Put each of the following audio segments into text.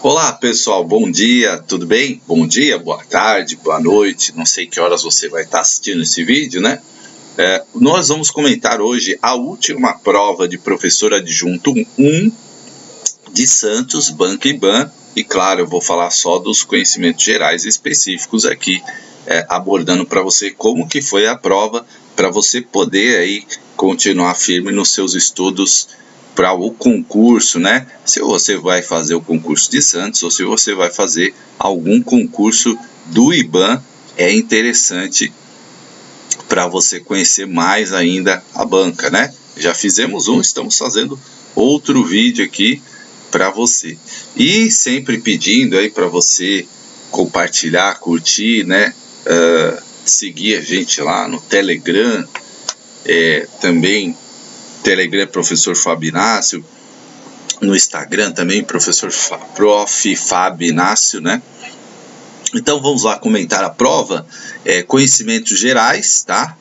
Olá pessoal, bom dia, tudo bem? Bom dia, boa tarde, boa noite, não sei que horas você vai estar assistindo esse vídeo, né? Nós vamos comentar hoje a última prova de professor adjunto 1 de Santos, Banca IBAN, e claro, eu vou falar só dos conhecimentos gerais específicos aqui, abordando para você como que foi a prova, para você poder aí continuar firme nos seus estudos para o concurso, né? Se você vai fazer o concurso de Santos ou se você vai fazer algum concurso do IBAN, é interessante para você conhecer mais ainda a banca, né? Já fizemos um, estamos fazendo outro vídeo aqui para você. E sempre pedindo aí para você compartilhar, curtir, né? Seguir a gente lá no Telegram, também Telegram Professor Fábio Inácio, no Instagram também Prof. Fábio Inácio, né? Então vamos lá comentar a prova, conhecimentos gerais, tá?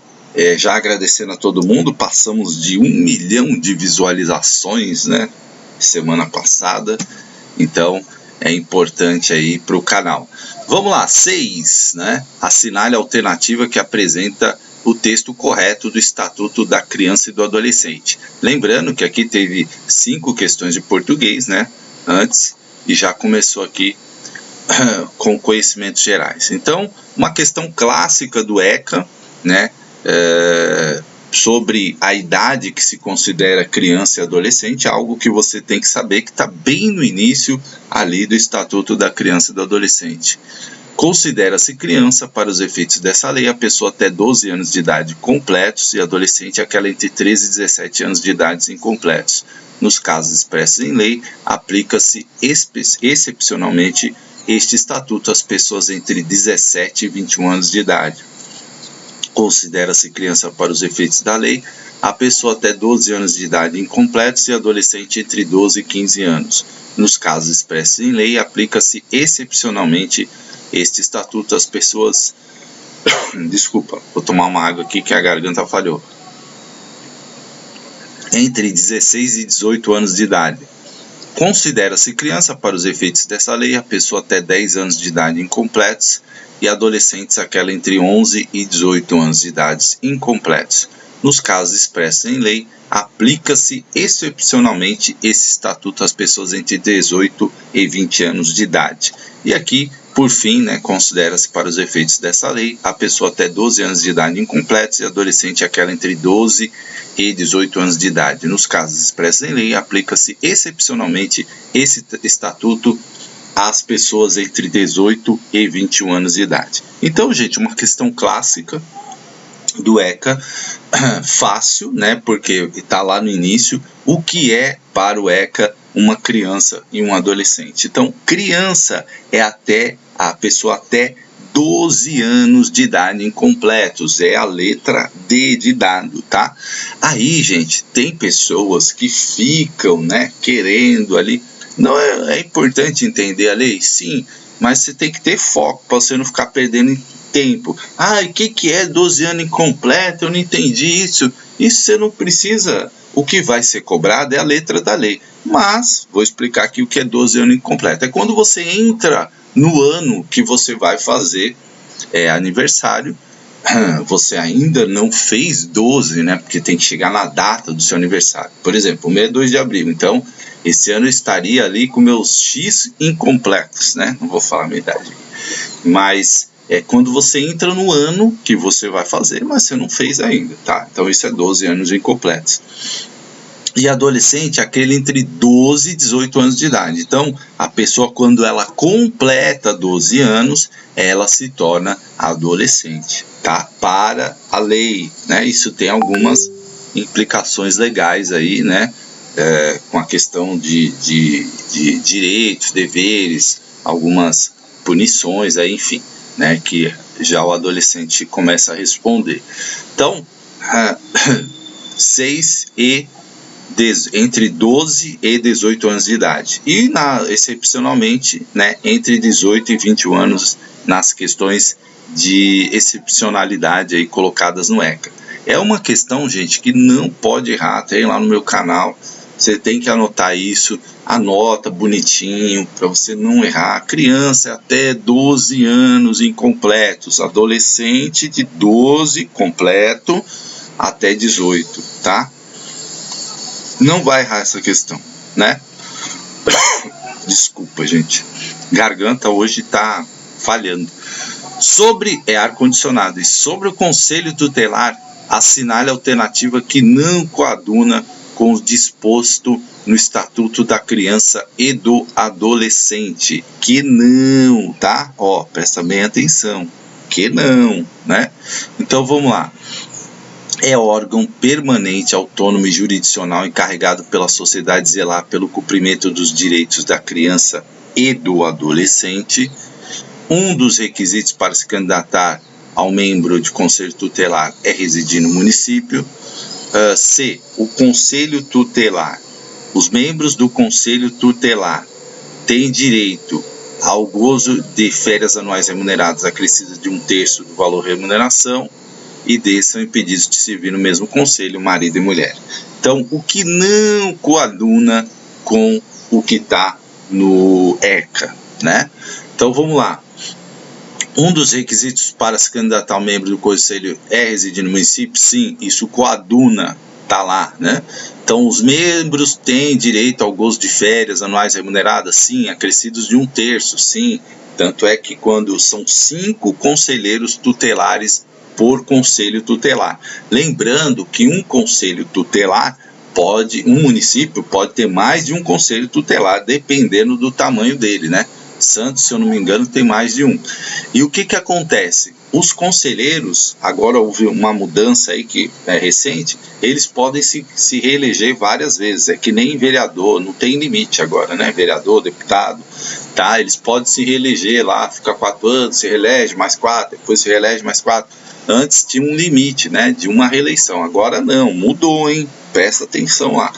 Já agradecendo a todo mundo, passamos de 1 milhão de visualizações, né? Semana passada, então é importante aí para o canal. Vamos lá, 6, né? Assinale a alternativa que apresenta o texto correto do Estatuto da Criança e do Adolescente. Lembrando que aqui teve 5 questões de português, né? Antes, e já começou aqui com conhecimentos gerais. Então, uma questão clássica do ECA, né? Sobre a idade que se considera criança e adolescente, algo que você tem que saber que está bem no início ali do Estatuto da Criança e do Adolescente. Considera-se criança, para os efeitos dessa lei, a pessoa até 12 anos de idade completos e adolescente aquela entre 13 e 17 anos de idade incompletos. Nos casos expressos em lei, aplica-se excepcionalmente este estatuto às pessoas entre 17 e 21 anos de idade. Considera-se criança para os efeitos da lei a pessoa até 12 anos de idade incompletos e adolescente entre 12 e 15 anos. Nos casos expressos em lei, aplica-se excepcionalmente este estatuto às pessoas... Desculpa, vou tomar uma água aqui que a garganta falhou. Entre 16 e 18 anos de idade. Considera-se criança para os efeitos dessa lei a pessoa até 10 anos de idade incompletos e adolescentes aquela entre 11 e 18 anos de idade incompletos. Nos casos expressos em lei, aplica-se excepcionalmente esse estatuto às pessoas entre 18 e 20 anos de idade. E aqui, por fim, né, considera-se para os efeitos dessa lei a pessoa até 12 anos de idade incompletos e adolescente aquela entre 12 e 18 anos de idade. Nos casos expressos em lei, aplica-se excepcionalmente esse estatuto às pessoas entre 18 e 21 anos de idade. Então, gente, uma questão clássica do ECA, fácil, né, porque está lá no início, o que é para o ECA uma criança e um adolescente. Então, criança é até a pessoa até 12 anos de idade incompletos, é a letra D de dado, tá? Aí, gente, tem pessoas que ficam, né, querendo ali, não é importante entender a lei? Sim, mas você tem que ter foco para você não ficar perdendo tempo. O que é 12 anos incompleto? Eu não entendi isso. Isso você não precisa. O que vai ser cobrado é a letra da lei. Mas, vou explicar aqui o que é 12 anos incompleto. É quando você entra no ano que você vai fazer aniversário, você ainda não fez 12, né? Porque tem que chegar na data do seu aniversário. Por exemplo, o meu é 2 de abril, então esse ano eu estaria ali com meus X incompletos, né? Não vou falar a minha idade. Mas é quando você entra no ano que você vai fazer, mas você não fez ainda, tá? Então isso é 12 anos incompletos. E adolescente é aquele entre 12 e 18 anos de idade. Então, a pessoa, quando ela completa 12 anos, ela se torna adolescente, tá? Para a lei, né? Isso tem algumas implicações legais aí, né? Com a questão de direitos, deveres, algumas punições, aí, enfim, né? Que já o adolescente começa a responder. Então, 6 e entre 12 e 18 anos de idade. E, excepcionalmente, né, entre 18 e 21 anos nas questões de excepcionalidade aí colocadas no ECA. É uma questão, gente, que não pode errar. Tem lá no meu canal, Você tem que anotar isso, anota bonitinho para você não errar. Criança é até 12 anos incompletos, adolescente de 12 completo até 18, tá? Não vai errar essa questão, né? Desculpa, gente. Garganta hoje tá falhando. Sobre ar-condicionado e sobre o conselho tutelar, assinale a alternativa que não coaduna com o disposto no Estatuto da Criança e do Adolescente. Que não, tá? Ó, presta bem atenção. Que não, né? Então vamos lá. É órgão permanente, autônomo e jurisdicional encarregado pela sociedade zelar pelo cumprimento dos direitos da criança e do adolescente. Um dos requisitos para se candidatar ao membro de conselho tutelar é residir no município. C. O conselho tutelar. Os membros do conselho tutelar têm direito ao gozo de férias anuais remuneradas acrescidas de 1/3 do valor de remuneração, e D. São impedidos de servir no mesmo conselho marido e mulher. Então, o que não coaduna com o que está no ECA, né? Então, vamos lá. Um dos requisitos para se candidatar ao membro do conselho é residir no município? Sim, isso coaduna, tá lá, né? Então, os membros têm direito ao gozo de férias anuais remuneradas? Sim, acrescidos de 1/3, sim. Tanto é que quando são 5 conselheiros tutelares por conselho tutelar. Lembrando que um conselho tutelar um município pode ter mais de um conselho tutelar, dependendo do tamanho dele, né? Santos, se eu não me engano, tem mais de um. E o que acontece? Os conselheiros, agora houve uma mudança aí que é recente, eles podem se reeleger várias vezes, é que nem vereador, não tem limite agora, né? Vereador, deputado, tá? Eles podem se reeleger lá, fica 4 anos, se reelege mais 4, depois se reelege mais 4. Antes tinha um limite, né, de uma reeleição, agora não, mudou, hein? Presta atenção lá,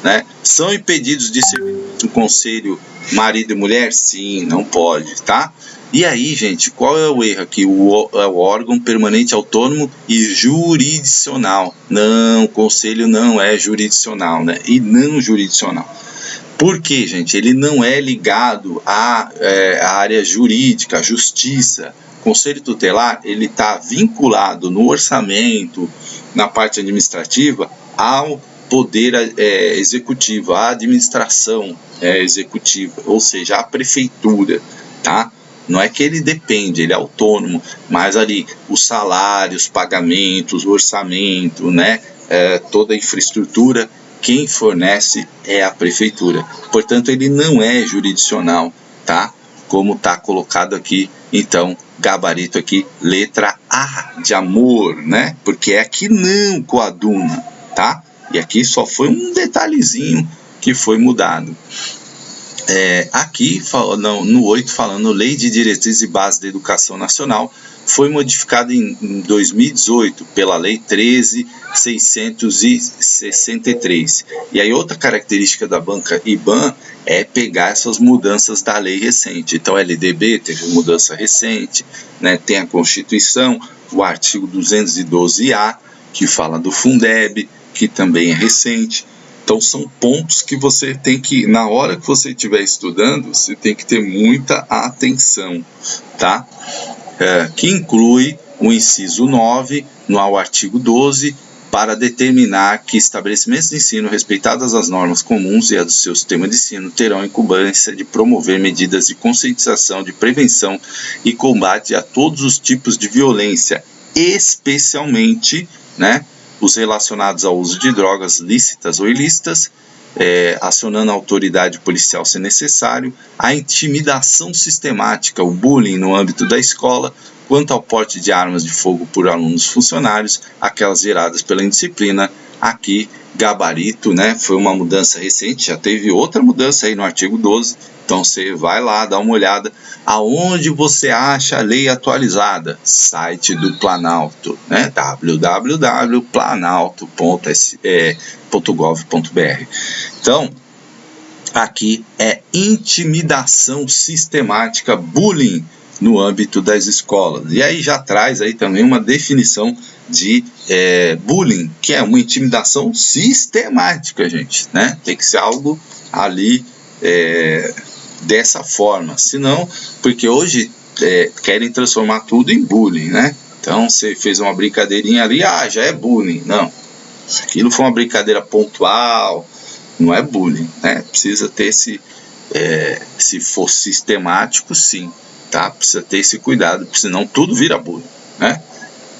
né? São impedidos de servir no conselho marido e mulher? Sim, não pode, tá? E aí, gente, qual é o erro aqui? O órgão permanente autônomo e jurisdicional. Não, o conselho não é jurisdicional, né? E não jurisdicional. Por quê, gente? Ele não é ligado à área jurídica, à justiça. O conselho tutelar, ele está vinculado no orçamento, na parte administrativa, ao poder executivo, à administração executiva, ou seja, à prefeitura, tá? Não é que ele depende, ele é autônomo, mas ali os salários, pagamentos, o orçamento, né, toda a infraestrutura, quem fornece é a prefeitura. Portanto, ele não é jurisdicional, tá? Como está colocado aqui, então, gabarito aqui, letra A de amor, né? Porque é que não coaduna, tá? E aqui só foi um detalhezinho que foi mudado. Aqui, no 8, falando Lei de Diretrizes e Bases da Educação Nacional, foi modificada em 2018 pela Lei 13.663. E aí outra característica da banca IBAN é pegar essas mudanças da lei recente. Então, LDB teve mudança recente, né? Tem a Constituição, o artigo 212A, que fala do Fundeb, que também é recente. Então, são pontos que você tem que, na hora que você estiver estudando, você tem que ter muita atenção, tá? Que inclui o inciso 9, no artigo 12, para determinar que estabelecimentos de ensino, respeitadas as normas comuns e as do seu sistema de ensino, terão a incumbência de promover medidas de conscientização, de prevenção e combate a todos os tipos de violência, especialmente, né, os relacionados ao uso de drogas lícitas ou ilícitas, acionando a autoridade policial se necessário, a intimidação sistemática, o bullying no âmbito da escola, quanto ao porte de armas de fogo por alunos funcionários, aquelas geradas pela indisciplina. Aqui, gabarito, né, foi uma mudança recente, já teve outra mudança aí no artigo 12, então você vai lá, dá uma olhada, aonde você acha a lei atualizada? Site do Planalto, né, www.planalto.gov.br. Então, aqui é intimidação sistemática, bullying no âmbito das escolas. E aí já traz aí também uma definição de bullying, que é uma intimidação sistemática, gente, né? Tem que ser algo ali dessa forma, senão, porque hoje querem transformar tudo em bullying, né? Então você fez uma brincadeirinha ali, já é bullying. Não, se aquilo for uma brincadeira pontual, não é bullying, né? Precisa ter se for sistemático, sim, tá? Precisa ter esse cuidado, porque senão tudo vira bullying, né?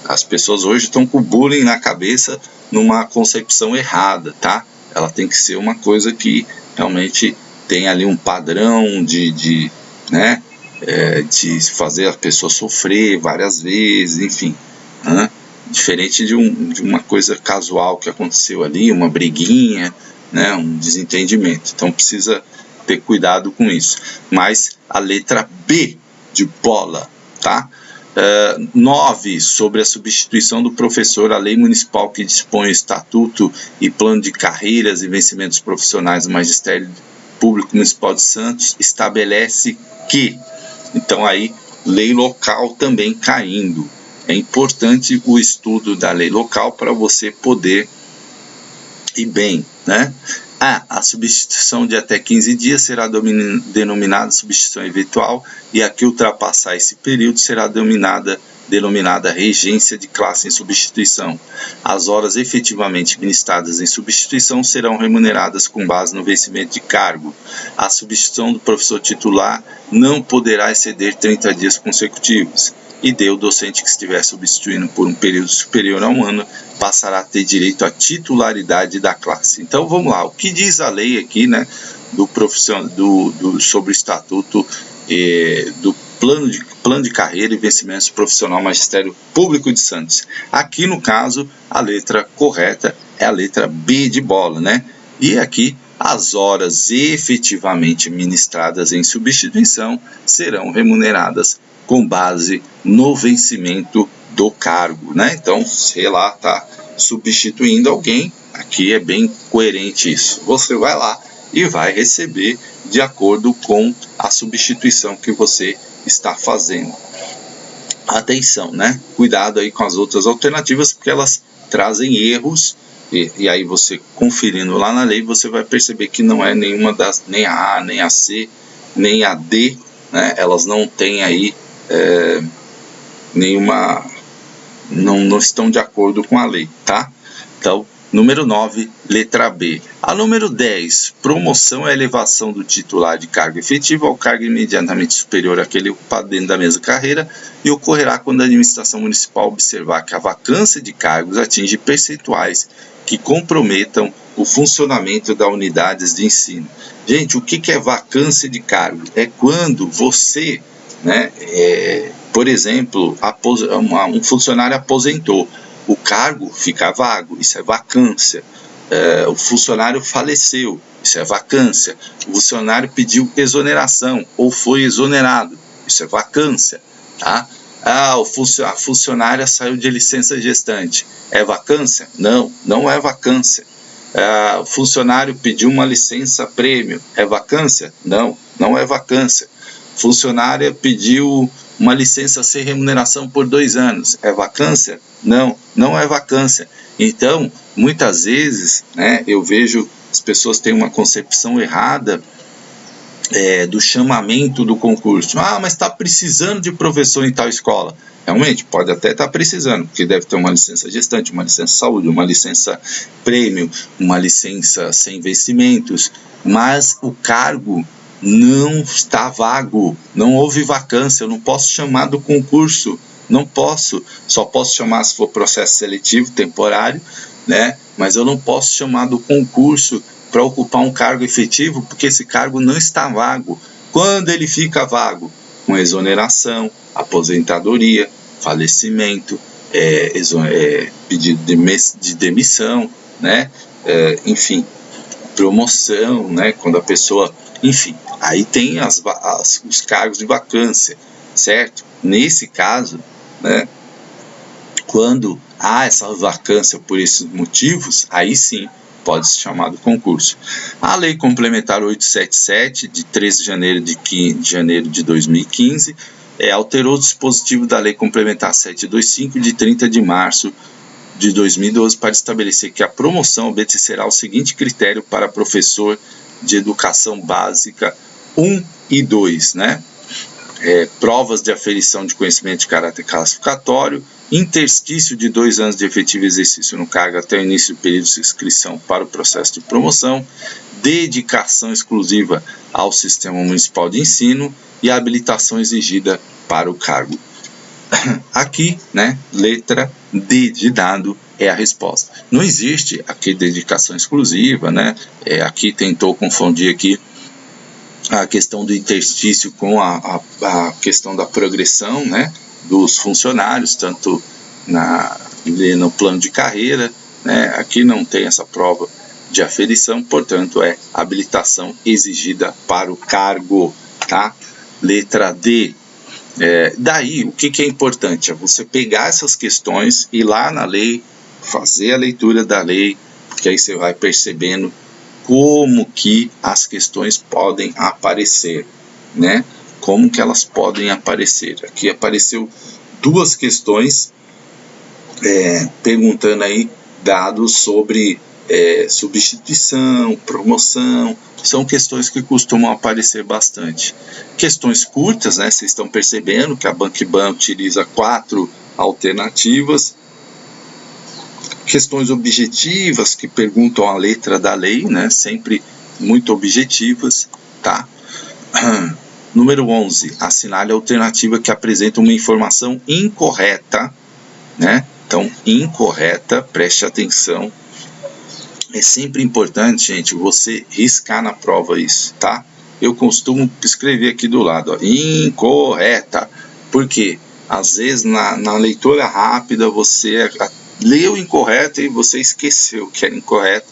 As pessoas hoje estão com bullying na cabeça numa concepção errada, tá? Ela tem que ser uma coisa que realmente tem ali um padrão de fazer a pessoa sofrer várias vezes, enfim, né? Diferente de uma coisa casual que aconteceu ali, uma briguinha, né? Um desentendimento. Então precisa ter cuidado com isso. Mas a letra B de bola, tá? 9, sobre a substituição do professor, a lei municipal que dispõe o estatuto e plano de carreiras e vencimentos profissionais do Magistério Público Municipal de Santos estabelece que, então aí, lei local também caindo. É importante o estudo da lei local para você poder ir bem, né? A substituição de até 15 dias será denominada substituição eventual, e a que ultrapassar esse período será denominada regência de classe em substituição. As horas efetivamente ministradas em substituição serão remuneradas com base no vencimento de cargo. A substituição do professor titular não poderá exceder 30 dias consecutivos, e o docente que estiver substituindo por um período superior a um ano passará a ter direito à titularidade da classe. Então vamos lá, o que diz a lei aqui, né, sobre o estatuto do plano de carreira e vencimentos profissional Magistério Público de Santos? Aqui no caso a letra correta é a letra B de bola, né? E aqui as horas efetivamente ministradas em substituição serão remuneradas com base no vencimento do cargo, né? Então, sei lá, tá substituindo alguém, aqui é bem coerente isso. Você vai lá e vai receber de acordo com a substituição que você está fazendo. Atenção, né? Cuidado aí com as outras alternativas, porque elas trazem erros, e aí você conferindo lá na lei, você vai perceber que não é nenhuma das, nem a A, nem a C, nem a D, né? Elas não têm aí nenhuma, não estão de acordo com a lei, tá? Então, número 9, letra B. A número 10, promoção é elevação do titular de cargo efetivo ao cargo imediatamente superior àquele ocupado dentro da mesma carreira, e ocorrerá quando a administração municipal observar que a vacância de cargos atinge percentuais que comprometam o funcionamento das unidades de ensino. Gente, o que é vacância de cargo? É quando você, né, por exemplo, um funcionário aposentou, o cargo fica vago, isso é vacância. O funcionário faleceu, isso é vacância. O funcionário pediu exoneração ou foi exonerado, isso é vacância, tá? A funcionária saiu de licença gestante, é vacância? Não, não é vacância. O funcionário pediu uma licença prêmio, é vacância? Não, não é vacância. Funcionária pediu uma licença sem remuneração por 2 anos, é vacância? Não, não é vacância. Então, muitas vezes, né, eu vejo as pessoas têm uma concepção errada do chamamento do concurso. Mas está precisando de professor em tal escola. Realmente, pode até estar precisando, porque deve ter uma licença gestante, uma licença saúde, uma licença prêmio, uma licença sem vencimentos, mas o cargo não está vago, não houve vacância, eu não posso chamar do concurso, não posso, só posso chamar se for processo seletivo temporário, né? Mas eu não posso chamar do concurso para ocupar um cargo efetivo, porque esse cargo não está vago. Quando ele fica vago? Com exoneração, aposentadoria, falecimento, pedido de demissão, né? Enfim, promoção, né? Quando a pessoa, enfim, aí tem os cargos de vacância, certo? Nesse caso, né, quando há essa vacância por esses motivos, aí sim pode ser chamado concurso. A Lei Complementar 877, de 13 de janeiro de 2015, alterou o dispositivo da Lei Complementar 725 de 30 de março de 2012 para estabelecer que a promoção obedecerá ao seguinte critério para professor de educação básica 1 e 2, né? Provas de aferição de conhecimento de caráter classificatório, interstício de 2 anos de efetivo exercício no cargo até o início do período de inscrição para o processo de promoção, dedicação exclusiva ao Sistema Municipal de Ensino e a habilitação exigida para o cargo. Aqui, né, letra D de dado é a resposta. Não existe aqui dedicação exclusiva, né? Aqui tentou confundir aqui a questão do interstício com a questão da progressão, né, dos funcionários, tanto no plano de carreira, né? Aqui não tem essa prova de aferição, portanto é habilitação exigida para o cargo, tá? Letra D. Daí, o que é importante? É você pegar essas questões, ir lá na lei, fazer a leitura da lei, porque aí você vai percebendo como que as questões podem aparecer, né? Como que elas podem aparecer. Aqui apareceu 2 questões perguntando aí dados sobre substituição, promoção. São questões que costumam aparecer bastante. Questões curtas, né? Vocês estão percebendo que a Bank-Ban utiliza 4 alternativas. Questões objetivas que perguntam a letra da lei, né? Sempre muito objetivas, tá? Número 11, assinale a alternativa que apresenta uma informação incorreta, né? Então, incorreta, preste atenção. É sempre importante, gente, você riscar na prova isso, tá? Eu costumo escrever aqui do lado, ó, incorreta, porque às vezes na leitura rápida você leu incorreto e você esqueceu que era incorreto,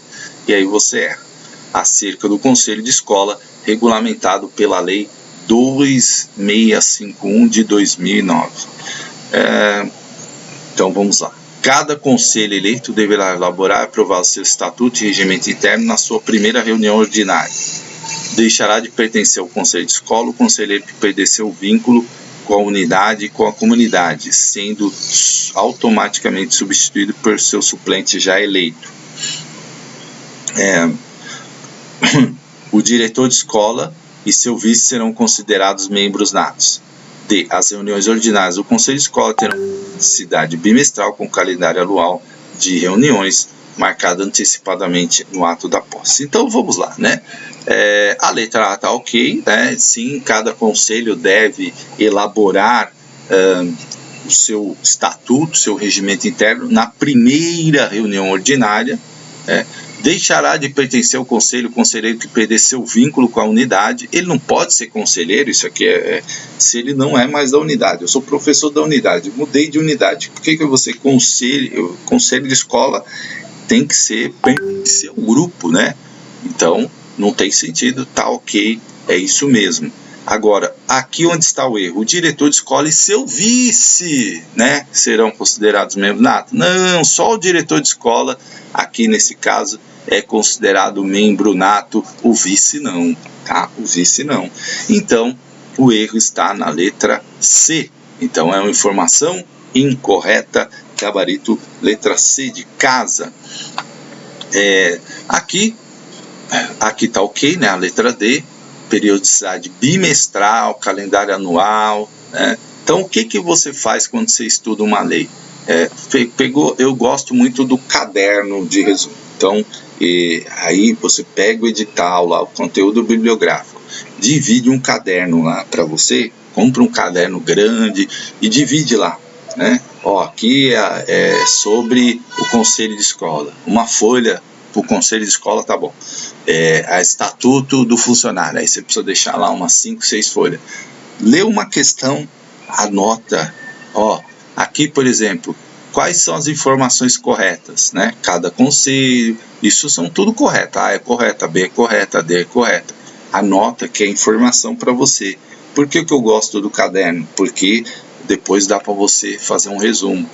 e aí você erra. Acerca do Conselho de Escola, regulamentado pela Lei 2651 de 2009. Então vamos lá. Cada conselho eleito deverá elaborar e aprovar o seu estatuto e regimento interno na sua primeira reunião ordinária. Deixará de pertencer ao conselho de escola o conselheiro que perder seu vínculo com a unidade e com a comunidade, sendo automaticamente substituído por seu suplente já eleito. O diretor de escola e seu vice serão considerados membros natos. D. As reuniões ordinárias do Conselho de Escola terão periodicidade bimestral com calendário anual de reuniões marcado antecipadamente no ato da posse. Então vamos lá, né? A letra A está ok, né? Sim, cada conselho deve elaborar o seu estatuto, seu regimento interno na primeira reunião ordinária. Deixará de pertencer ao conselho o conselheiro que perder seu vínculo com a unidade. Ele não pode ser conselheiro, isso aqui se ele não é mais da unidade. Eu sou professor da unidade, mudei de unidade. Por que eu vou ser conselho? Conselho de escola tem que ser pertencer ao grupo, né? Então, não tem sentido, tá ok, é isso mesmo. Agora, aqui onde está o erro? O diretor de escola e seu vice, né, serão considerados membros natos? Não, só o diretor de escola, aqui nesse caso, é considerado membro nato, o vice não, tá? O vice não. Então, o erro está na letra C. Então, é uma informação incorreta, gabarito letra C de casa. Aqui está ok, né? A letra D, periodicidade bimestral, calendário anual, né? Então, o que você faz quando você estuda uma lei? Eu gosto muito do caderno de resumo. Então, aí você pega o edital lá, o conteúdo bibliográfico, divide um caderno lá para você, compra um caderno grande e divide lá, né? Aqui é sobre o conselho de escola, uma folha para o conselho de escola, tá bom. A estatuto do funcionário, aí você precisa deixar lá umas 5, 6 folhas. Lê uma questão, anota, aqui, por exemplo, quais são as informações corretas, né? Cada conselho, isso são tudo correto. A é correta, B é correta, D é correta. Anota que é informação para você. Por que eu gosto do caderno? Porque depois dá para você fazer um resumo.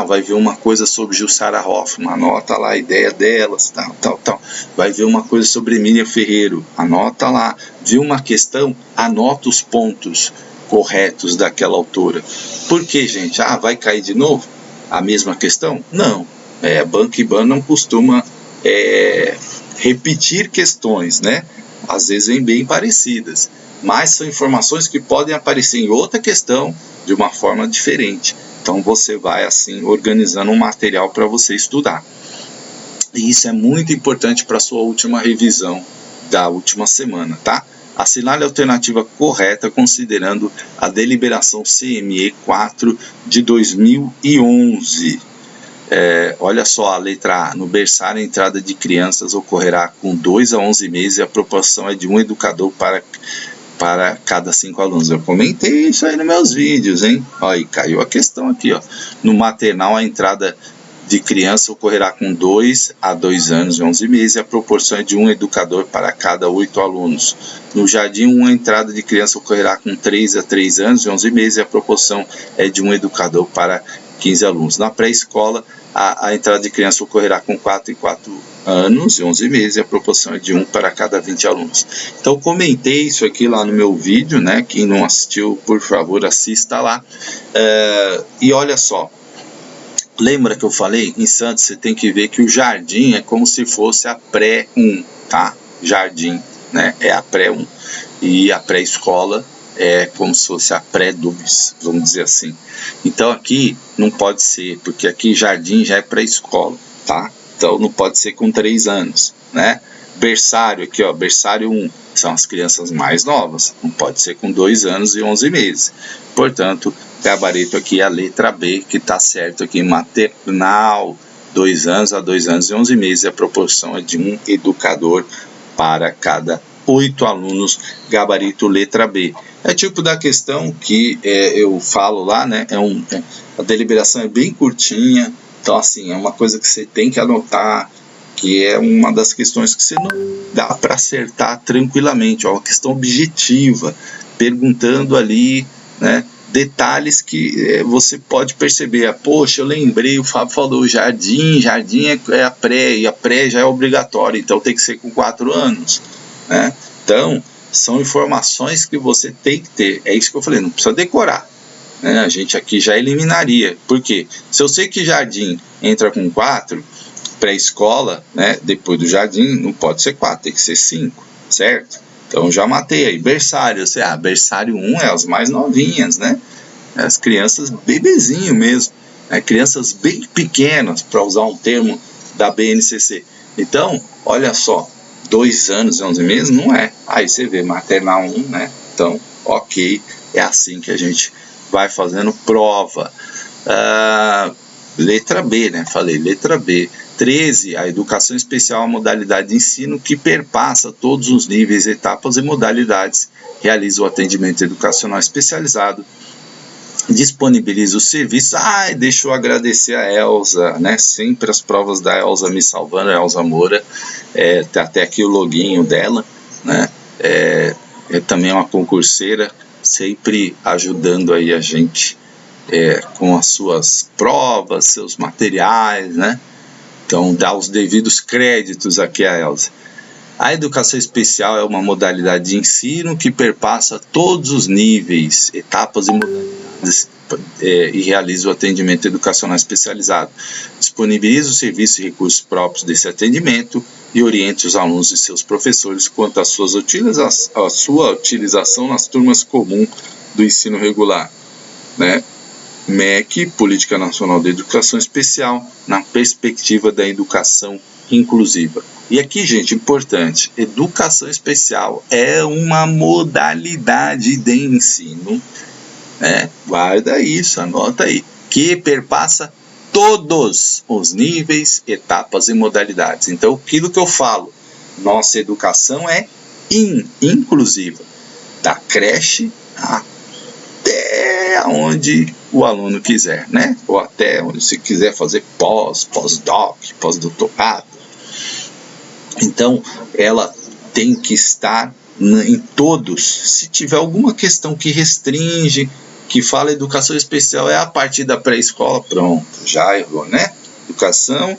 Vai ver uma coisa sobre Jussara Hoffmann, anota lá a ideia delas, tal. Vai ver uma coisa sobre Emília Ferreiro, anota lá. Viu uma questão, anota os pontos. corretos daquela autora. Por que, gente? Vai cair de novo a mesma questão? Não. A Banco-IBAN não costuma repetir questões, né? Às vezes vem bem parecidas, mas são informações que podem aparecer em outra questão de uma forma diferente. Então você vai assim organizando um material para você estudar. E isso é muito importante para a sua última revisão da última semana, tá? Assinale a alternativa correta considerando a deliberação CME 4 de 2011. Olha só a letra A. No berçário, a entrada de crianças ocorrerá com 2 a 11 meses e a proporção é de 1 educador para cada 5 alunos. Eu comentei isso aí nos meus vídeos, hein? Aí caiu a questão aqui, ó. No maternal, a entrada de criança ocorrerá com 2 a 2 anos e 11 meses e a proporção é de 1 educador para cada 8 alunos. No jardim, uma entrada de criança ocorrerá com 3 a 3 anos e 11 meses e a proporção é de 1 educador para 15 alunos. Na pré-escola, a entrada de criança ocorrerá com 4 e 4 anos e 11 meses e a proporção é de 1 para cada 20 alunos. Então, eu comentei isso aqui lá no meu vídeo, né? Quem não assistiu, por favor, assista lá. E olha só, lembra que eu falei? Em Santos, você tem que ver que o jardim é como se fosse a pré-1, tá? Jardim, né? É a pré-1. E a pré-escola é como se fosse a pré-2, vamos dizer assim. Então aqui não pode ser, porque aqui jardim já é pré-escola, tá? Então não pode ser com 3 anos, né? Berçário aqui, ó, berçário 1, são as crianças mais novas, não pode ser com 2 anos e 11 meses. Portanto, gabarito aqui é a letra B, que está certo aqui, maternal, 2 anos a 2 anos e 11 meses, a proporção é de 1 educador para cada 8 alunos, gabarito letra B. É tipo da questão que eu falo lá, né? A deliberação é bem curtinha, então assim, é uma coisa que você tem que anotar, que é uma das questões que você não dá para acertar tranquilamente, é uma questão objetiva, perguntando ali, né, detalhes que você pode perceber. Poxa, eu lembrei, o Fábio falou, jardim é a pré, e a pré já é obrigatória, então tem que ser com 4 anos, né? Então, são informações que você tem que ter. É isso que eu falei, não precisa decorar, né? A gente aqui já eliminaria. Por quê? Se eu sei que jardim entra com 4, pré-escola, né, depois do jardim, não pode ser 4, tem que ser 5, certo? Então já matei aí. Berçário, berçário 1 é as mais novinhas, né? As crianças bebezinho mesmo, né? Crianças bem pequenas, para usar um termo da BNCC. Então, olha só, 2 anos e 11 meses não é. Aí você vê, maternal 1, né? Então, ok, é assim que a gente vai fazendo prova. Letra B, né? Falei, letra B. 13, a educação especial é uma modalidade de ensino que perpassa todos os níveis, etapas e modalidades, realiza o atendimento educacional especializado, disponibiliza os serviços. Deixa eu agradecer a Elza, né? Sempre as provas da Elza me salvando, a Elza Moura, tá até aqui o loginho dela, né? É também uma concurseira, sempre ajudando aí a gente com as suas provas, seus materiais, né? Então, dá os devidos créditos aqui a Elza. A educação especial é uma modalidade de ensino que perpassa todos os níveis, etapas e modalidades e realiza o atendimento educacional especializado. Disponibiliza os serviços e recursos próprios desse atendimento e orienta os alunos e seus professores quanto à sua utilização nas turmas comuns do ensino regular, né? MEC, Política Nacional de Educação Especial, na perspectiva da educação inclusiva. E aqui, gente, importante, educação especial é uma modalidade de ensino, né? Guarda isso, anota aí, que perpassa todos os níveis, etapas e modalidades. Então, aquilo que eu falo, nossa educação é inclusiva, da creche até onde o aluno quiser, né? Ou até onde se quiser fazer pós-doc, pós-doutorado. Então, ela tem que estar em todos. Se tiver alguma questão que restringe, que fala educação especial é a partir da pré-escola, pronto, já errou, né? Educação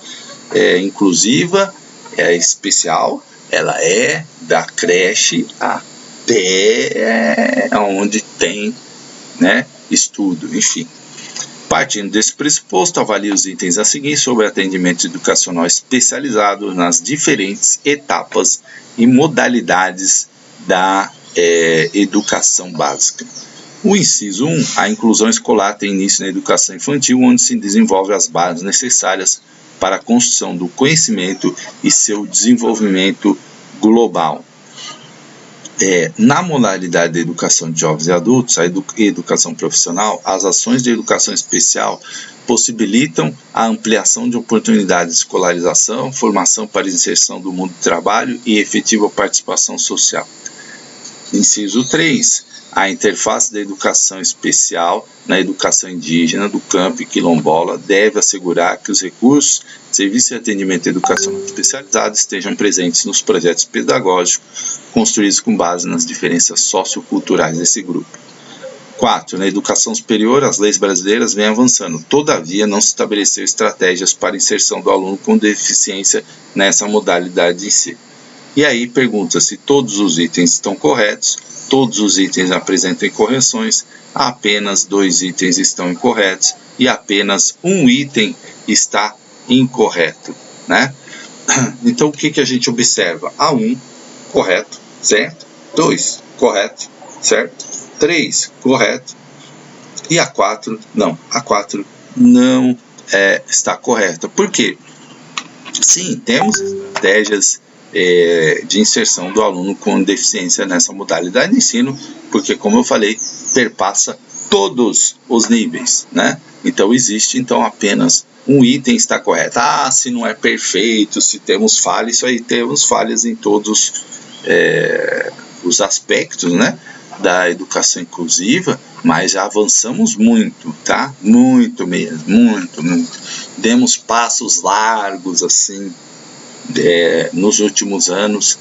inclusiva, especial, ela é da creche até onde tem né, estudo, enfim. Partindo desse pressuposto, avalie os itens a seguir sobre atendimento educacional especializado nas diferentes etapas e modalidades da educação básica. O inciso 1, a inclusão escolar tem início na educação infantil, onde se desenvolve as bases necessárias para a construção do conhecimento e seu desenvolvimento global. Na modalidade de educação de jovens e adultos, a educação profissional, as ações de educação especial possibilitam a ampliação de oportunidades de escolarização, formação para inserção do mundo do trabalho e efetiva participação social. Inciso 3. A interface da educação especial na educação indígena do campo e quilombola deve assegurar que os recursos, serviços de atendimento educacional especializado estejam presentes nos projetos pedagógicos construídos com base nas diferenças socioculturais desse grupo. 4. Na educação superior, as leis brasileiras vêm avançando, todavia não se estabeleceu estratégias para a inserção do aluno com deficiência nessa modalidade de ensino. E aí pergunta se todos os itens estão corretos, todos os itens apresentam incorreções, apenas 2 itens estão incorretos e apenas um item está incorreto, né? Então o que a gente observa? A1, correto, certo? 2, correto, certo? 3, correto. E A4, não. A4 não está correta. Por quê? Sim, temos estratégias de inserção do aluno com deficiência nessa modalidade de ensino, porque, como eu falei, perpassa todos os níveis, né? Então, existe apenas um item está correto. Se não é perfeito, se temos falhas, isso aí temos falhas em todos os aspectos, né, da educação inclusiva, mas já avançamos muito, tá? Muito mesmo, muito. Demos passos largos, assim, nos últimos anos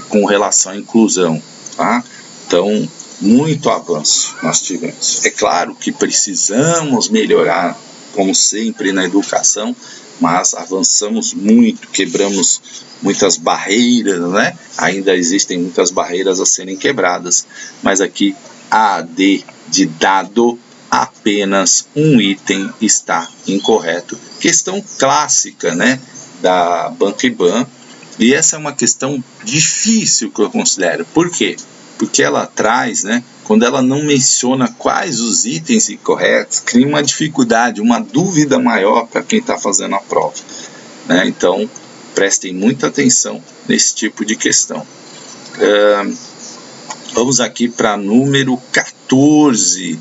com relação à inclusão, tá? Então, muito avanço nós tivemos. É claro que precisamos melhorar, como sempre na educação, mas avançamos muito, quebramos muitas barreiras, né? Ainda existem muitas barreiras a serem quebradas, mas aqui a D de dado, apenas um item está incorreto. Questão clássica, né, da Banco-IBAN, e essa é uma questão difícil que eu considero. Por quê? Porque ela traz, né, quando ela não menciona quais os itens incorretos, cria uma dificuldade, uma dúvida maior para quem está fazendo a prova, né? Então, prestem muita atenção nesse tipo de questão. Vamos aqui para número 14,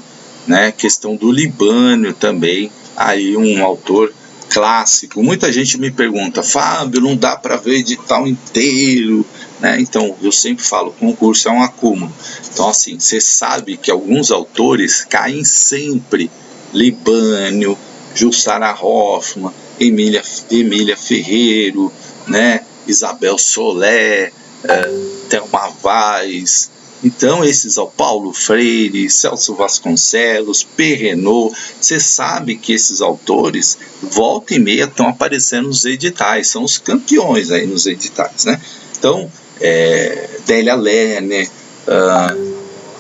né, questão do Libânio também, aí um autor clássico. Muita gente me pergunta, Fábio, não dá para ver o edital inteiro, né? Então, eu sempre falo, concurso é um acúmulo. Então, assim, você sabe que alguns autores caem sempre. Libânio, Jussara Hoffmann, Emília Ferreiro, né? Isabel Solé, Thelma Vaz. Então, esses ao Paulo Freire, Celso Vasconcelos, Perrenot, você sabe que esses autores, volta e meia, estão aparecendo nos editais, são os campeões aí nos editais, né? Então, Délia Lerner,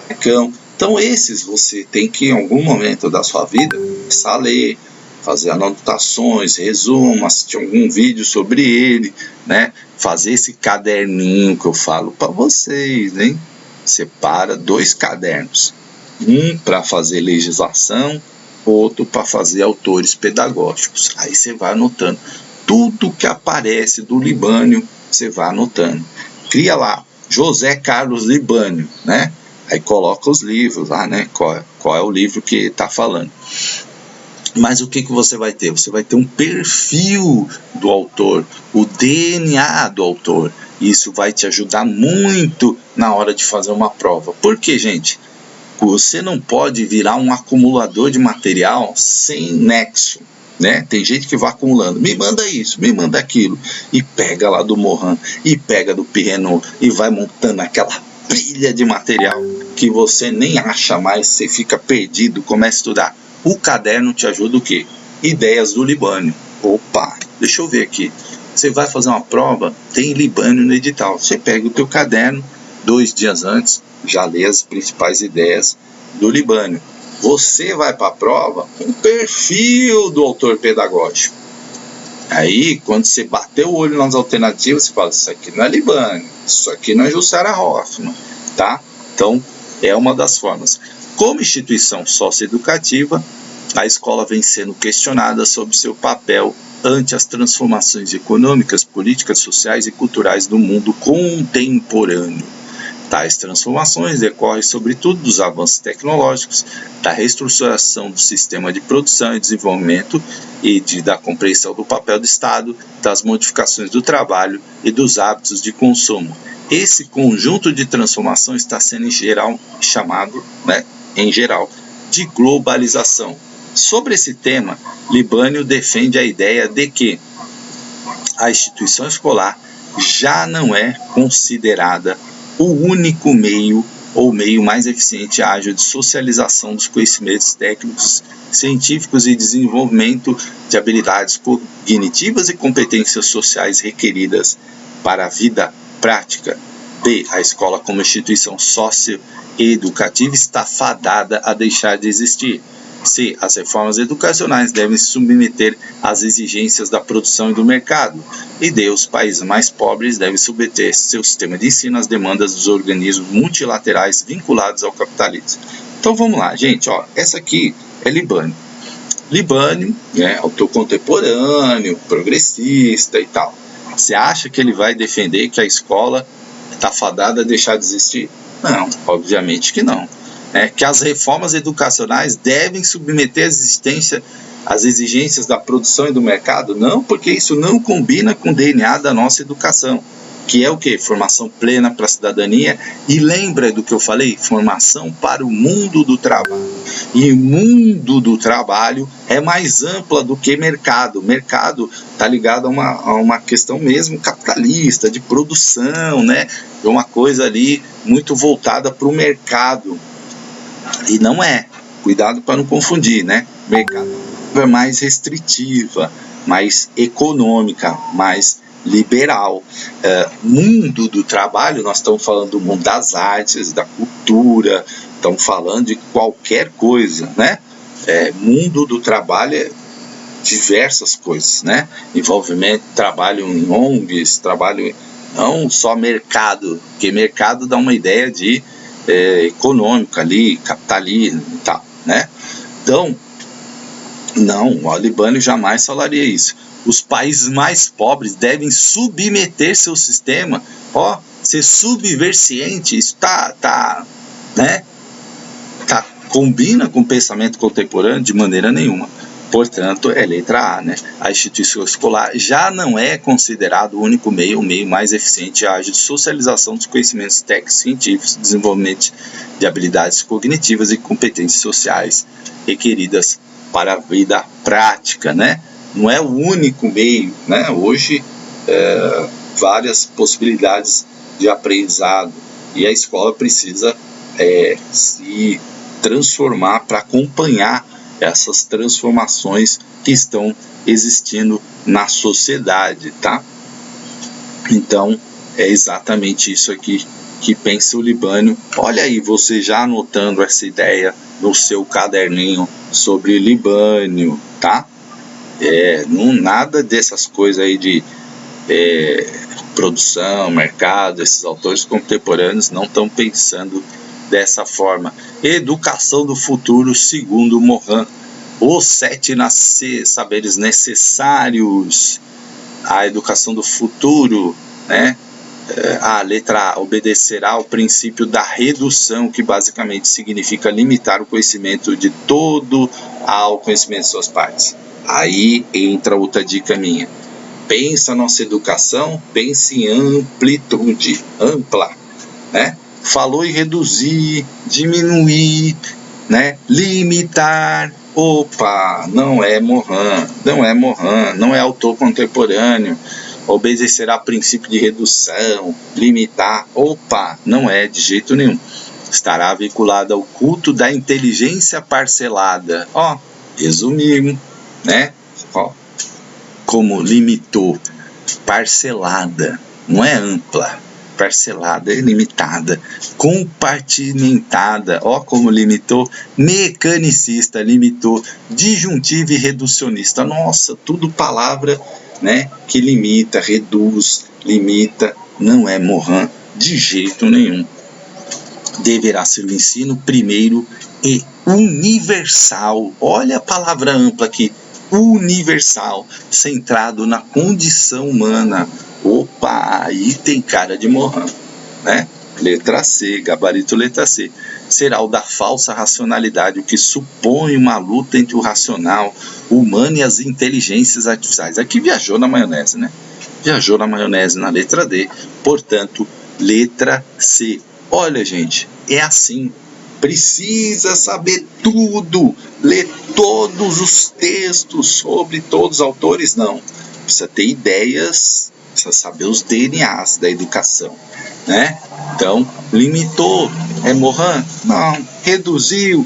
então esses você tem que, em algum momento da sua vida, começar a ler, fazer anotações, resumo, assistir algum vídeo sobre ele, né? Fazer esse caderninho que eu falo para vocês, hein? Separa 2 cadernos, um para fazer legislação, outro para fazer autores pedagógicos. Aí você vai anotando tudo que aparece do Libânio, você vai anotando. Cria lá José Carlos Libânio, né? Aí coloca os livros lá, né? Qual é o livro que está falando. Mas o que você vai ter? Você vai ter um perfil do autor, o DNA do autor. Isso vai te ajudar muito na hora de fazer uma prova. Por quê, gente? Você não pode virar um acumulador de material sem nexo, né? Tem gente que vai acumulando, me manda isso, me manda aquilo, e pega lá do Morin, e pega do Perrenot, e vai montando aquela pilha de material que você nem acha mais, você fica perdido, começa a estudar. O caderno te ajuda o quê? Ideias do Libânio. Opa, deixa eu ver aqui. Você vai fazer uma prova, tem Libânio no edital. Você pega o teu caderno, 2 dias antes, já lê as principais ideias do Libânio. você vai para a prova com o perfil do autor pedagógico. Aí, quando você bater o olho nas alternativas, você fala, isso aqui não é Libânio, isso aqui não é Jussara Hoffmann, tá? Então, é uma das formas. Como instituição socioeducativa, a escola vem sendo questionada sobre seu papel ante as transformações econômicas, políticas, sociais e culturais do mundo contemporâneo. Tais transformações decorrem, sobretudo, dos avanços tecnológicos, da reestruturação do sistema de produção e desenvolvimento e da compreensão do papel do Estado, das modificações do trabalho e dos hábitos de consumo. Esse conjunto de transformação está sendo, em geral, chamado, em geral, de globalização. Sobre esse tema, Libânio defende a ideia de que a instituição escolar já não é considerada o único meio ou meio mais eficiente e ágil de socialização dos conhecimentos técnicos, científicos e desenvolvimento de habilidades cognitivas e competências sociais requeridas para a vida prática. B. A escola como instituição socioeducativa está fadada a deixar de existir. C. As reformas educacionais devem se submeter às exigências da produção e do mercado. E D. Os países mais pobres devem submeter seu sistema de ensino às demandas dos organismos multilaterais vinculados ao capitalismo. Então vamos lá, gente. Essa aqui é Libânio. Libânio, autor contemporâneo, progressista e tal. Você acha que ele vai defender que a escola está fadada a deixar de existir? Não, obviamente que não. Que as reformas educacionais devem submeter às exigências da produção e do mercado? Não, porque isso não combina com o DNA da nossa educação, que é o quê? Formação plena para a cidadania, e lembra do que eu falei? Formação para o mundo do trabalho. E o mundo do trabalho é mais ampla do que mercado. Mercado está ligado a uma questão mesmo capitalista, de produção, É uma coisa ali muito voltada para o mercado. E não é. Cuidado para não confundir, Mercado é mais restritiva, mais econômica, mais liberal. Mundo do trabalho, nós estamos falando do mundo das artes, da cultura, estamos falando de qualquer coisa, Mundo do trabalho é diversas coisas, Envolvimento, trabalho em ONGs, trabalho não só mercado, porque mercado dá uma ideia de econômico ali, capitalismo e tal, Então, não, o Libânio jamais falaria isso. Os países mais pobres devem submeter seu sistema, ser subversiente, isso combina com o pensamento contemporâneo de maneira nenhuma. Portanto, é letra A, A instituição escolar já não é considerado o único meio, o meio mais eficiente e ágil de socialização dos conhecimentos técnicos, científicos, desenvolvimento de habilidades cognitivas e competências sociais requeridas para a vida prática, Não é o único meio, Hoje, várias possibilidades de aprendizado, e a escola precisa se transformar para acompanhar essas transformações que estão existindo na sociedade, tá? Então, é exatamente isso aqui que pensa o Libânio. Olha aí, você já anotando essa ideia no seu caderninho sobre Libânio, tá? Nada dessas coisas aí de produção, mercado, esses autores contemporâneos não estão pensando dessa forma. Educação do futuro, segundo Morin, os 7 saberes necessários à educação do futuro, A letra A, obedecerá ao princípio da redução, que basicamente significa limitar o conhecimento de todo ao conhecimento de suas partes. Aí entra outra dica minha. Pensa nossa educação, pense em amplitude, ampla, Falou em reduzir, diminuir, Limitar. Opa, não é Morin, não é autor contemporâneo. Obedecerá ao princípio de redução, limitar. Opa, não é de jeito nenhum. Estará vinculado ao culto da inteligência parcelada. Resumimos, como limitou, parcelada, não é ampla. parcelada, ilimitada, compartimentada, ó como limitou, mecanicista, limitou, disjuntiva e reducionista. Nossa, tudo palavra, né, que limita, reduz, limita, não é Morin de jeito nenhum. Deverá ser o ensino primeiro e universal. Olha a palavra ampla aqui, universal, centrado na condição humana. Opa, aí tem cara de Morin, né? Letra C, gabarito letra C. Será o da falsa racionalidade, o que supõe uma luta entre o racional humano e as inteligências artificiais. Aqui viajou na maionese, né? Viajou na maionese na letra D, portanto, letra C. Olha, gente, é assim. Precisa saber tudo, ler todos os textos sobre todos os autores? Não. Precisa ter ideias, precisa saber os DNAs da educação, né? Então, limitou, é Morin? Não. Reduziu,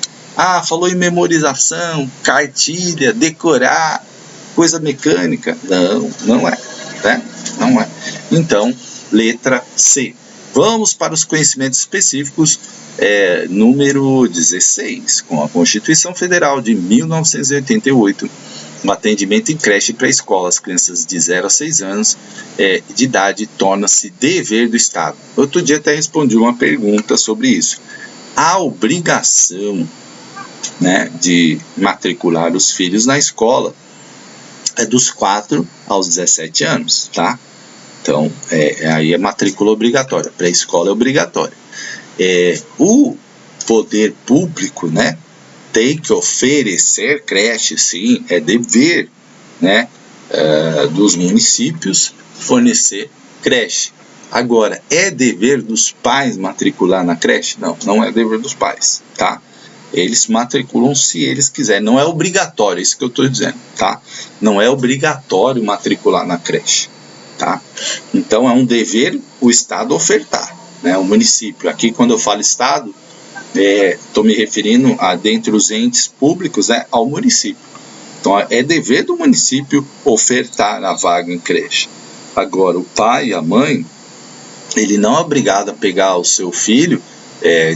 falou em memorização, cartilha, decorar, coisa mecânica? Não, não é, né? Não é. Então, letra C. Vamos para os conhecimentos específicos, número 16, com a Constituição Federal de 1988, o atendimento em creche e pré-escola às crianças de 0 a 6 anos de idade torna-se dever do Estado. Outro dia até respondi uma pergunta sobre isso. A obrigação, né, de matricular os filhos na escola é dos 4 aos 17 anos, tá? Então, aí é matrícula obrigatória, pré-escola é obrigatória. O poder público, né, tem que oferecer creche, sim, é dever, né, dos municípios fornecer creche. Agora, é dever dos pais matricular na creche? Não, não é dever dos pais, tá? Eles matriculam se eles quiserem, não é obrigatório, é isso que eu estou dizendo, tá? Não é obrigatório matricular na creche. Tá? Então é um dever o Estado ofertar, né? O município, aqui quando eu falo Estado, estou me referindo a dentre os entes públicos, né, ao município. Então é dever do município ofertar a vaga em creche. Agora o pai e a mãe, ele não é obrigado a pegar o seu filho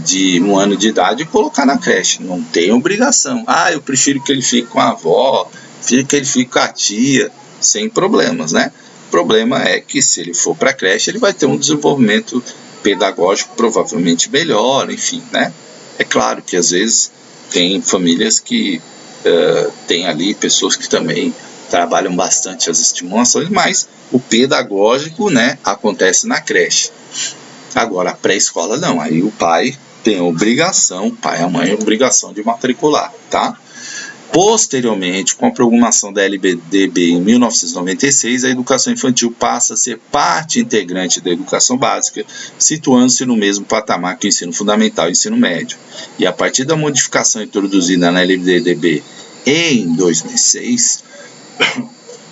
de 1 ano de idade e colocar na creche, não tem obrigação. Eu prefiro que ele fique com a avó, prefiro que ele fique com a tia, sem problemas, né? O problema é que se ele for para a creche, ele vai ter um desenvolvimento pedagógico provavelmente melhor, enfim, né? É claro que às vezes tem famílias que tem ali pessoas que também trabalham bastante as estimulações, mas o pedagógico, né, acontece na creche. Agora, a pré-escola não, aí o pai tem obrigação, o pai e a mãe tem obrigação de matricular, tá? Posteriormente, com a promulgação da LDB em 1996, a educação infantil passa a ser parte integrante da educação básica, situando-se no mesmo patamar que o ensino fundamental e o ensino médio. E a partir da modificação introduzida na LDB em 2006,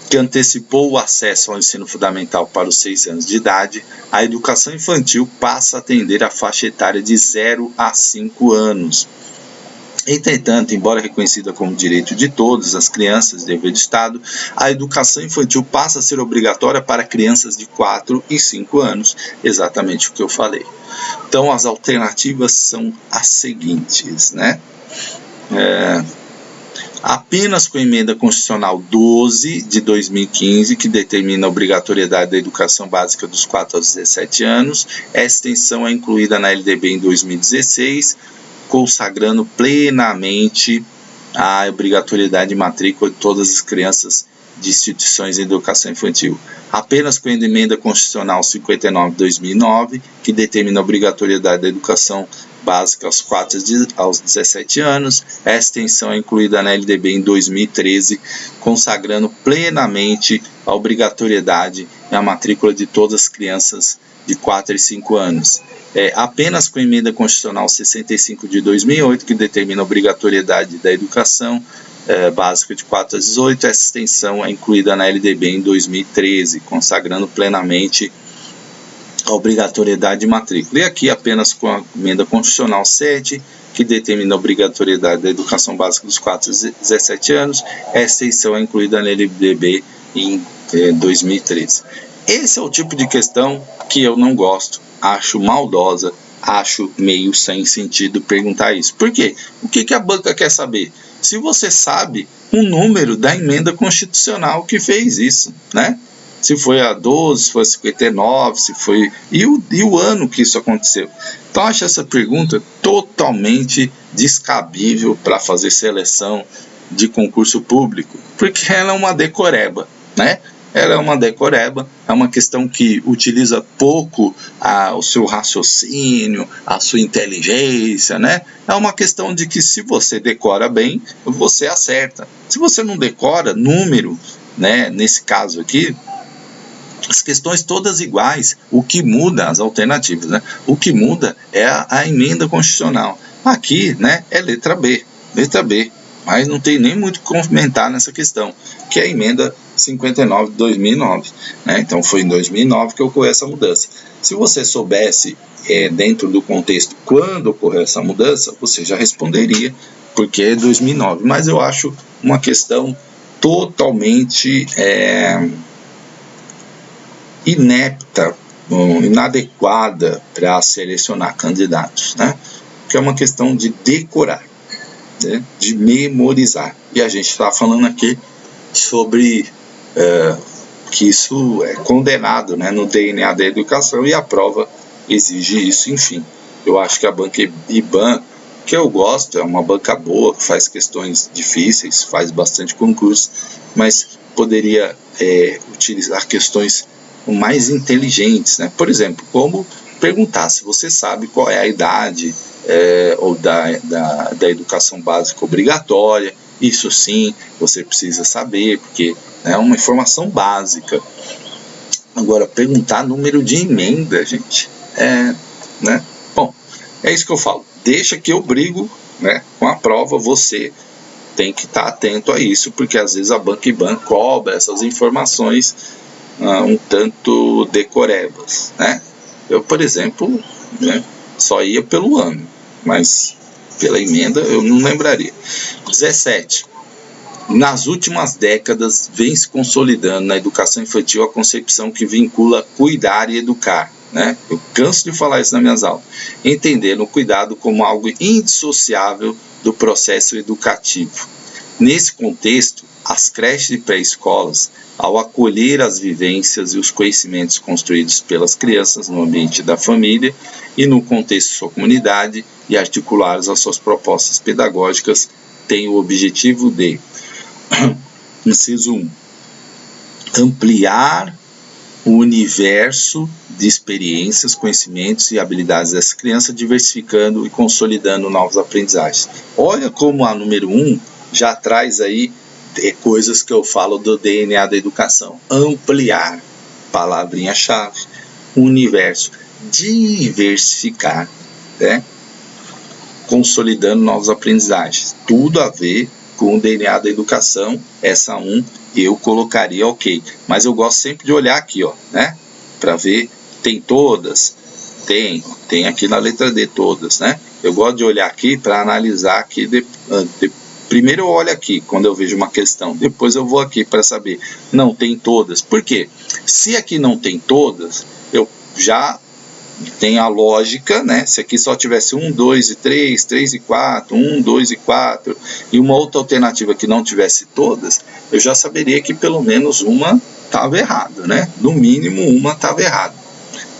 que antecipou o acesso ao ensino fundamental para os 6 anos de idade, a educação infantil passa a atender a faixa etária de 0 a 5 anos. Entretanto, embora reconhecida como direito de todas as crianças, dever do Estado, a educação infantil passa a ser obrigatória para crianças de 4 e 5 anos, exatamente o que eu falei. Então, as alternativas são as seguintes, né? Apenas com a emenda constitucional 12 de 2015, que determina a obrigatoriedade da educação básica dos 4 aos 17 anos, essa extensão é incluída na LDB em 2016, consagrando plenamente a obrigatoriedade de matrícula de todas as crianças de instituições de educação infantil. Apenas com a emenda constitucional 59 de 2009, que determina a obrigatoriedade da educação básica aos 4 aos 17 anos, essa extensão é incluída na LDB em 2013, consagrando plenamente a obrigatoriedade da matrícula de todas as crianças de 4 e 5 anos. Apenas com a emenda constitucional 65 de 2008, que determina a obrigatoriedade da educação básica de 4 a 18, essa extensão é incluída na LDB em 2013, consagrando plenamente a obrigatoriedade de matrícula. E aqui apenas com a emenda constitucional 7, que determina a obrigatoriedade da educação básica dos 4 a 17 anos, essa extensão é incluída na LDB em 2013. Esse é o tipo de questão que eu não gosto, acho maldosa, acho meio sem sentido perguntar isso. Por quê? O que a banca quer saber? Se você sabe o número da emenda constitucional que fez isso, né? Se foi a 12, se foi a 59, se foi... E o ano que isso aconteceu. Então, eu acho essa pergunta totalmente descabível para fazer seleção de concurso público, porque ela é uma decoreba, né? Ela é uma decoreba, é uma questão que utiliza pouco o seu raciocínio, a sua inteligência, né? É uma questão de que se você decora bem, você acerta. Se você não decora número, né? Nesse caso aqui, as questões todas iguais, o que muda, as alternativas, né? O que muda é a emenda constitucional. Aqui, né, é letra B, mas não tem nem muito o que comentar nessa questão, que é a emenda 59 de 2009, né? Então foi em 2009 que ocorreu essa mudança. Se você soubesse, dentro do contexto, quando ocorreu essa mudança, você já responderia, porque é 2009, mas eu acho uma questão totalmente... inepta, inadequada para selecionar candidatos, né? Que é uma questão de decorar, né? De memorizar. E a gente está falando aqui sobre que isso é condenado, né, no DNA da educação, e a prova exige isso. Enfim, eu acho que a banca IBAN, que eu gosto, é uma banca boa, que faz questões difíceis, faz bastante concurso, mas poderia utilizar questões mais inteligentes, né? Por exemplo, como perguntar se você sabe qual é a idade ou da educação básica obrigatória. Isso sim, você precisa saber, porque é uma informação básica. Agora, perguntar número de emenda, gente, né? Bom, é isso que eu falo. Deixa que eu brigo, né, com a prova, você tem que estar atento a isso, porque às vezes a banca IBAN cobra essas informações um tanto decorebas, né? Eu, por exemplo, né, só ia pelo ano, mas pela emenda eu não lembraria. 17. Nas últimas décadas, vem se consolidando na educação infantil a concepção que vincula cuidar e educar, né? Eu canso de falar isso nas minhas aulas. Entendendo o cuidado como algo indissociável do processo educativo. Nesse contexto, as creches e pré-escolas, ao acolher as vivências e os conhecimentos construídos pelas crianças no ambiente da família e no contexto de sua comunidade e articuladas às suas propostas pedagógicas, têm o objetivo de, inciso 1, ampliar o universo de experiências, conhecimentos e habilidades dessa criança, diversificando e consolidando novas aprendizagens. Olha como a número 1 já traz aí coisas que eu falo do DNA da educação. Ampliar, palavrinha-chave, universo, diversificar, né? Consolidando novas aprendizagens. Tudo a ver com o DNA da educação. Essa 1 eu colocaria ok. Mas eu gosto sempre de olhar aqui, ó, né? Para ver, tem todas? Tem aqui na letra D todas, né? Eu gosto de olhar aqui para analisar aqui primeiro eu olho aqui quando eu vejo uma questão, depois eu vou aqui para saber, não tem todas. Por quê? Se aqui não tem todas, eu já tenho a lógica, né? Se aqui só tivesse 1, 2 e 3, 3 e 4, 1, 2 e 4, e uma outra alternativa que não tivesse todas, eu já saberia que pelo menos uma estava errada, né? No mínimo uma estava errada.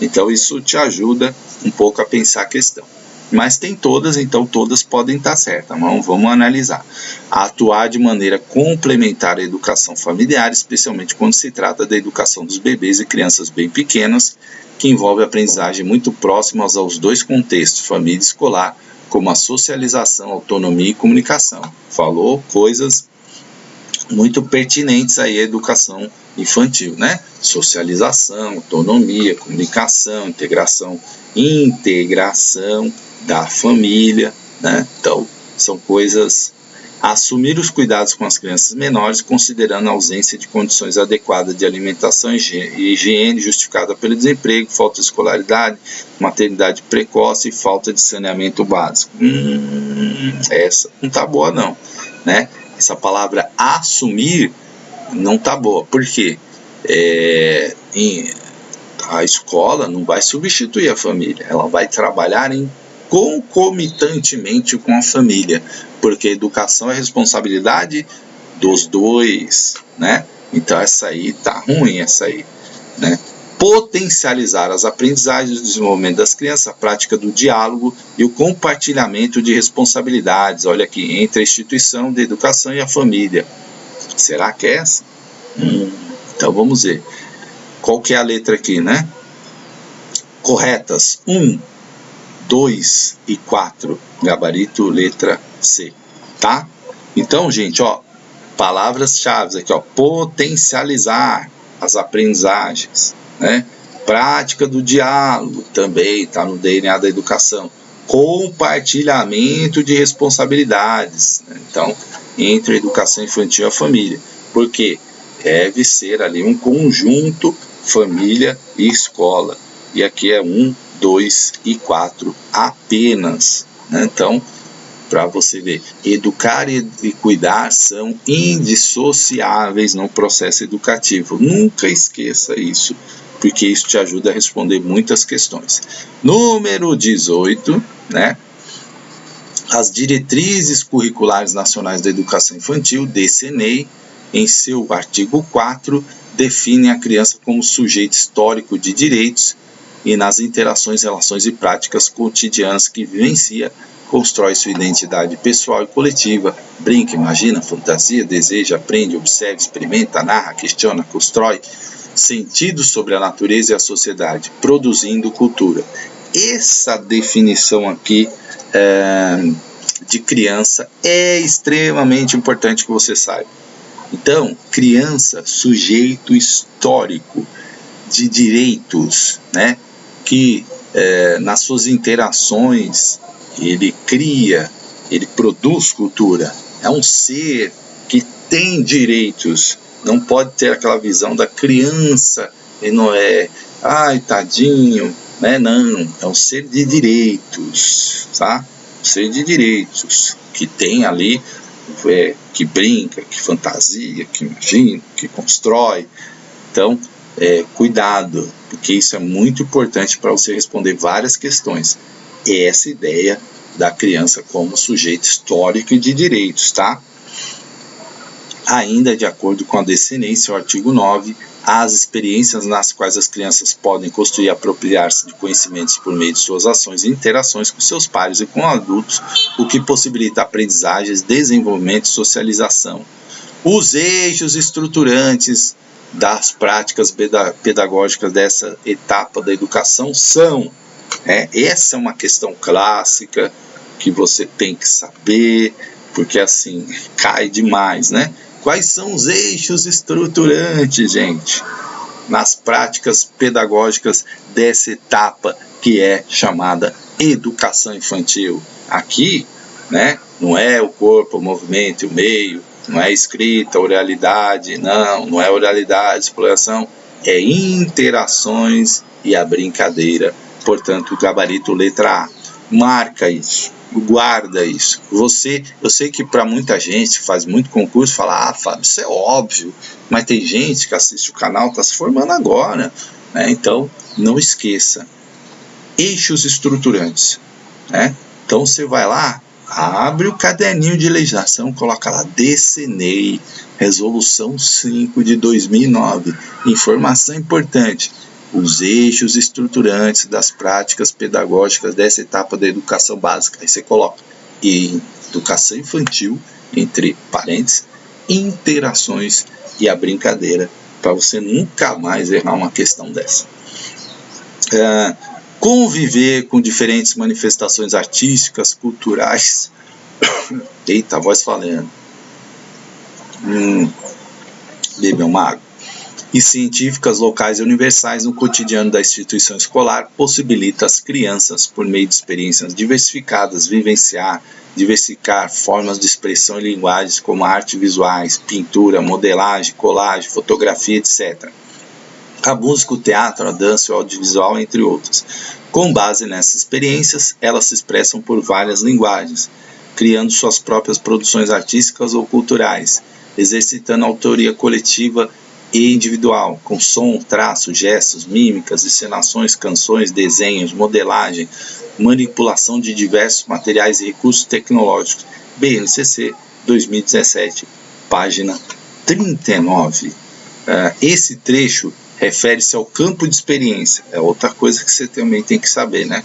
Então isso te ajuda um pouco a pensar a questão. Mas tem todas, então todas podem estar certas. Vamos analisar. Atuar de maneira complementar à educação familiar, especialmente quando se trata da educação dos bebês e crianças bem pequenas, que envolve aprendizagem muito próximas aos dois contextos, família e escolar, como a socialização, autonomia e comunicação. Falou coisas muito pertinentes aí à educação infantil, né? Socialização, autonomia, comunicação, integração da família, né? Então, são coisas. Assumir os cuidados com as crianças menores, considerando a ausência de condições adequadas de alimentação e higiene, justificada pelo desemprego, falta de escolaridade, maternidade precoce e falta de saneamento básico. Essa não tá boa não, né? Essa palavra assumir não tá boa. Por quê? A escola não vai substituir a família, ela vai trabalhar concomitantemente com a família, porque a educação é responsabilidade dos dois, né? Então essa aí tá ruim, né? Potencializar as aprendizagens, o desenvolvimento das crianças, a prática do diálogo e o compartilhamento de responsabilidades, olha aqui, entre a instituição de educação e a família. Será que é essa? Então vamos ver. Qual que é a letra aqui, né? Corretas, 1, 2 e 4. Gabarito, letra C, tá? Então, gente, ó, palavras-chave aqui, ó. Potencializar as aprendizagens, né? Prática do diálogo, também está no DNA da educação. Compartilhamento de responsabilidades, né? Então, entre a educação infantil e a família. Porque deve ser ali um conjunto família e escola. E aqui é 1, 2 e 4 apenas, né? Então, para você ver, educar e cuidar são indissociáveis no processo educativo. Nunca esqueça isso, porque isso te ajuda a responder muitas questões. Número 18, né? As diretrizes curriculares nacionais da educação infantil, DCNEI, em seu artigo 4, define a criança como sujeito histórico de direitos e nas interações, relações e práticas cotidianas que vivencia, constrói sua identidade pessoal e coletiva, brinca, imagina, fantasia, deseja, aprende, observa, experimenta, narra, questiona, constrói sentidos sobre a natureza e a sociedade, produzindo cultura. Essa definição aqui de criança é extremamente importante que você saiba. Então, criança, sujeito histórico de direitos, né? Que nas suas interações ele cria, ele produz cultura. É um ser que tem direitos. Não pode ter aquela visão da criança e não é, ai, tadinho, né? Não, é um ser de direitos, tá? Um ser de direitos que tem ali, que brinca, que fantasia, que imagina, que constrói. Então, cuidado, porque isso é muito importante para você responder várias questões. Essa ideia da criança como sujeito histórico e de direitos, tá? Ainda de acordo com a DCNEI, seu artigo 9, as experiências nas quais as crianças podem construir e apropriar-se de conhecimentos por meio de suas ações e interações com seus pares e com adultos, o que possibilita aprendizagens, desenvolvimento e socialização. Os eixos estruturantes das práticas pedagógicas dessa etapa da educação são, essa é uma questão clássica que você tem que saber, porque assim, cai demais, né? Quais são os eixos estruturantes, gente, nas práticas pedagógicas dessa etapa que é chamada educação infantil? Aqui, né, não é o corpo, o movimento e o meio, não é escrita, oralidade, não é oralidade, exploração, é interações e a brincadeira. Portanto, o gabarito letra A. Marca isso, guarda isso. Eu sei que para muita gente faz muito concurso, fala, Fábio, isso é óbvio, mas tem gente que assiste o canal, está se formando agora, né? Então, não esqueça. Eixos estruturantes, né? Então, você vai lá, abre o caderninho de legislação, coloca lá DCNEI, Resolução 5 de 2009. Informação importante: os eixos estruturantes das práticas pedagógicas dessa etapa da educação básica. Aí você coloca em educação infantil, entre parênteses, interações e a brincadeira, para você nunca mais errar uma questão dessa. Conviver com diferentes manifestações artísticas, culturais. Eita, a voz falhando. Beber uma água. E científicas locais e universais no cotidiano da instituição escolar possibilita às crianças, por meio de experiências diversificadas, diversificar formas de expressão e linguagens como artes visuais, pintura, modelagem, colagem, fotografia, etc. A música, o teatro, a dança e o audiovisual, entre outras. Com base nessas experiências, elas se expressam por várias linguagens, criando suas próprias produções artísticas ou culturais, exercitando a autoria coletiva e individual, com som, traços, gestos, mímicas, encenações, canções, desenhos, modelagem, manipulação de diversos materiais e recursos tecnológicos. BNCC 2017, página 39. Esse trecho refere-se ao campo de experiência. É outra coisa que você também tem que saber, né?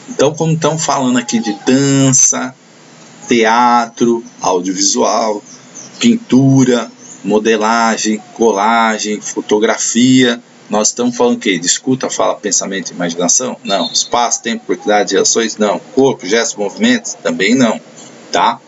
Então, como estamos falando aqui de dança, teatro, audiovisual, pintura, modelagem, colagem, fotografia, nós estamos falando o quê? De escuta, fala, pensamento e imaginação? Não. Espaço, tempo, quantidade, ações? Não. Corpo, gestos, movimentos? Também não. Tá?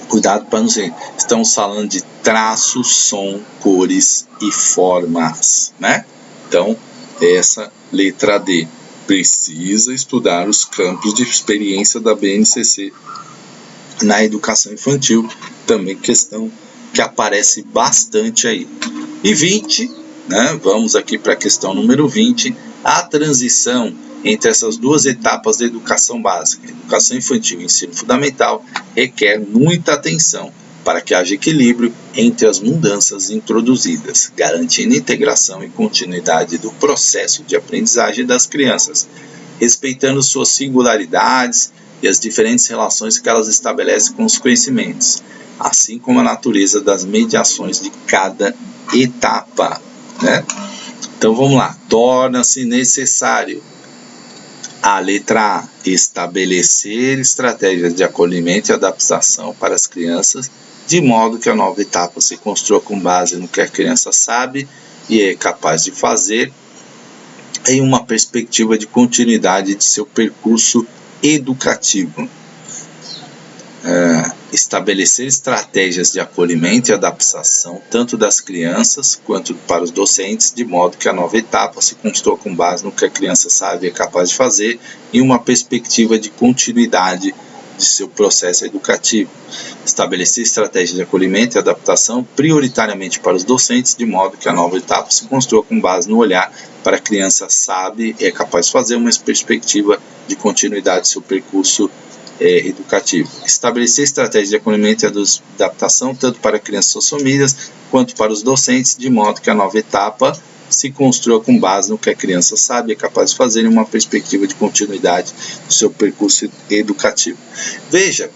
Cuidado para não ser. Estamos falando de traço, som, cores e formas, né? Então, essa letra D. Precisa estudar os campos de experiência da BNCC na educação infantil, também questão que aparece bastante aí. E 20, né? Vamos aqui para a questão número 20, a transição entre essas duas etapas da educação básica, educação infantil e ensino fundamental, requer muita atenção para que haja equilíbrio entre as mudanças introduzidas, garantindo integração e continuidade do processo de aprendizagem das crianças, respeitando suas singularidades e as diferentes relações que elas estabelecem com os conhecimentos, assim como a natureza das mediações de cada etapa, né? Então vamos lá, torna-se necessário a letra A, estabelecer estratégias de acolhimento e adaptação para as crianças, de modo que a nova etapa se construa com base no que a criança sabe e é capaz de fazer, em uma perspectiva de continuidade de seu percurso educativo. Estabelecer estratégias de acolhimento e adaptação, tanto das crianças quanto para os docentes, de modo que a nova etapa se construa com base no que a criança sabe e é capaz de fazer, em uma perspectiva de continuidade de seu processo educativo. Estabelecer estratégias de acolhimento e adaptação prioritariamente para os docentes, de modo que a nova etapa se construa com base no olhar para a criança sabe e é capaz de fazer, uma perspectiva de continuidade de seu percurso educativo. Estabelecer estratégias de acolhimento e adaptação tanto para crianças e suas famílias quanto para os docentes, de modo que a nova etapa se construa com base no que a criança sabe e é capaz de fazer, em uma perspectiva de continuidade do seu percurso educativo. Veja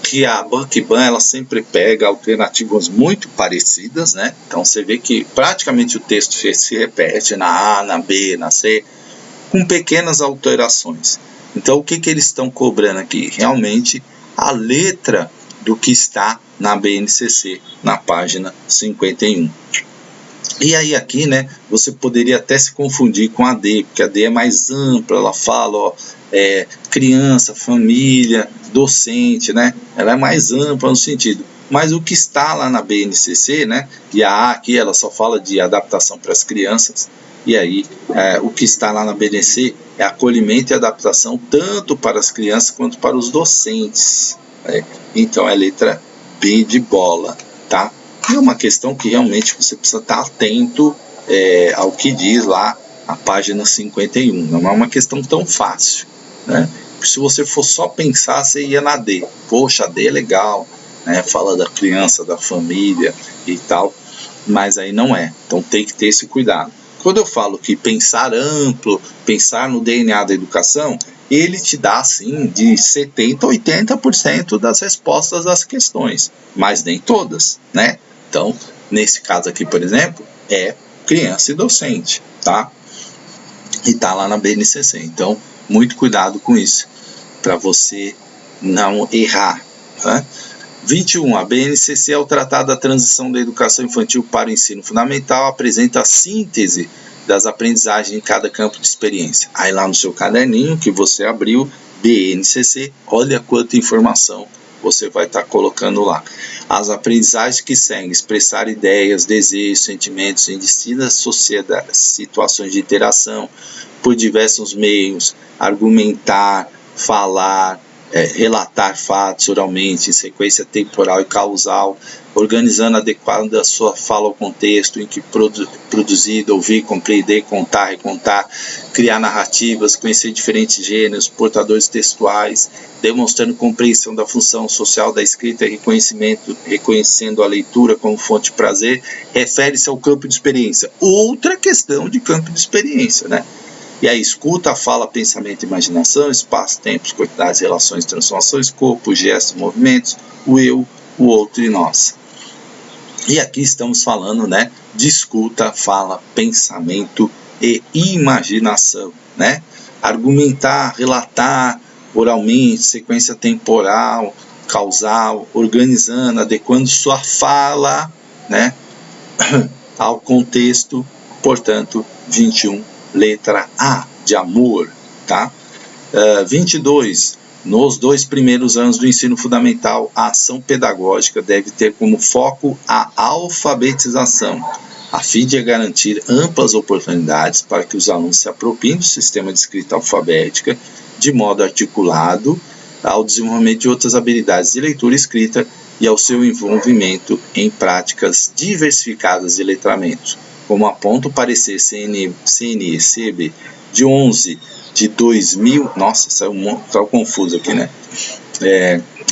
que a Bank-Ban, ela sempre pega alternativas muito parecidas, né? Então você vê que praticamente o texto se repete na A, na B, na C, com pequenas alterações. Então, o que eles estão cobrando aqui? Realmente, a letra do que está na BNCC, na página 51. E aí aqui, né, você poderia até se confundir com a D, porque a D é mais ampla, ela fala, criança, família, docente, né? Ela é mais ampla no sentido. Mas o que está lá na BNCC, né, e a A aqui, ela só fala de adaptação para as crianças, e aí o que está lá na BNCC é acolhimento e adaptação tanto para as crianças quanto para os docentes. Então é letra B de bola, tá? É uma questão que realmente você precisa estar atento ao que diz lá a página 51. Não é uma questão tão fácil, né? Se você for só pensar, você ia na D. Poxa, a D é legal, né? Fala da criança, da família e tal, mas aí não é. Então tem que ter esse cuidado. Quando eu falo que pensar amplo, pensar no DNA da educação, ele te dá, assim, de 70% a 80% das respostas às questões, mas nem todas, né? Então, nesse caso aqui, por exemplo, é criança e docente, tá? E tá lá na BNCC. Então, muito cuidado com isso, para você não errar, tá? 21. A BNCC, ao tratar da transição da educação infantil para o ensino fundamental, apresenta a síntese das aprendizagens em cada campo de experiência. Aí lá no seu caderninho que você abriu, BNCC, olha quanta informação você vai estar colocando lá. As aprendizagens que seguem: expressar ideias, desejos, sentimentos em distintas situações de interação, por diversos meios, argumentar, falar, relatar fatos oralmente em sequência temporal e causal, organizando adequada a sua fala ao contexto em que produzido, ouvir, compreender, contar, recontar, criar narrativas, conhecer diferentes gêneros, portadores textuais, demonstrando compreensão da função social da escrita e reconhecendo a leitura como fonte de prazer, refere-se ao campo de experiência. Outra questão de campo de experiência, né? E aí, escuta, fala, pensamento, imaginação, espaço, tempos, quantidades, relações, transformações, corpo, gestos, movimentos, o eu, o outro e nós. E aqui estamos falando, né, de escuta, fala, pensamento e imaginação, né? Argumentar, relatar oralmente, sequência temporal, causal, organizando, adequando sua fala, né, ao contexto, portanto, 21. Letra A, de amor, tá? 22. Nos 2 primeiros anos do ensino fundamental, a ação pedagógica deve ter como foco a alfabetização, a fim de garantir amplas oportunidades para que os alunos se apropriem do sistema de escrita alfabética de modo articulado ao desenvolvimento de outras habilidades de leitura e escrita e ao seu envolvimento em práticas diversificadas de letramento, como aponta o parecer CNE-CB de 11 de 2000, nossa, saiu confuso aqui, né?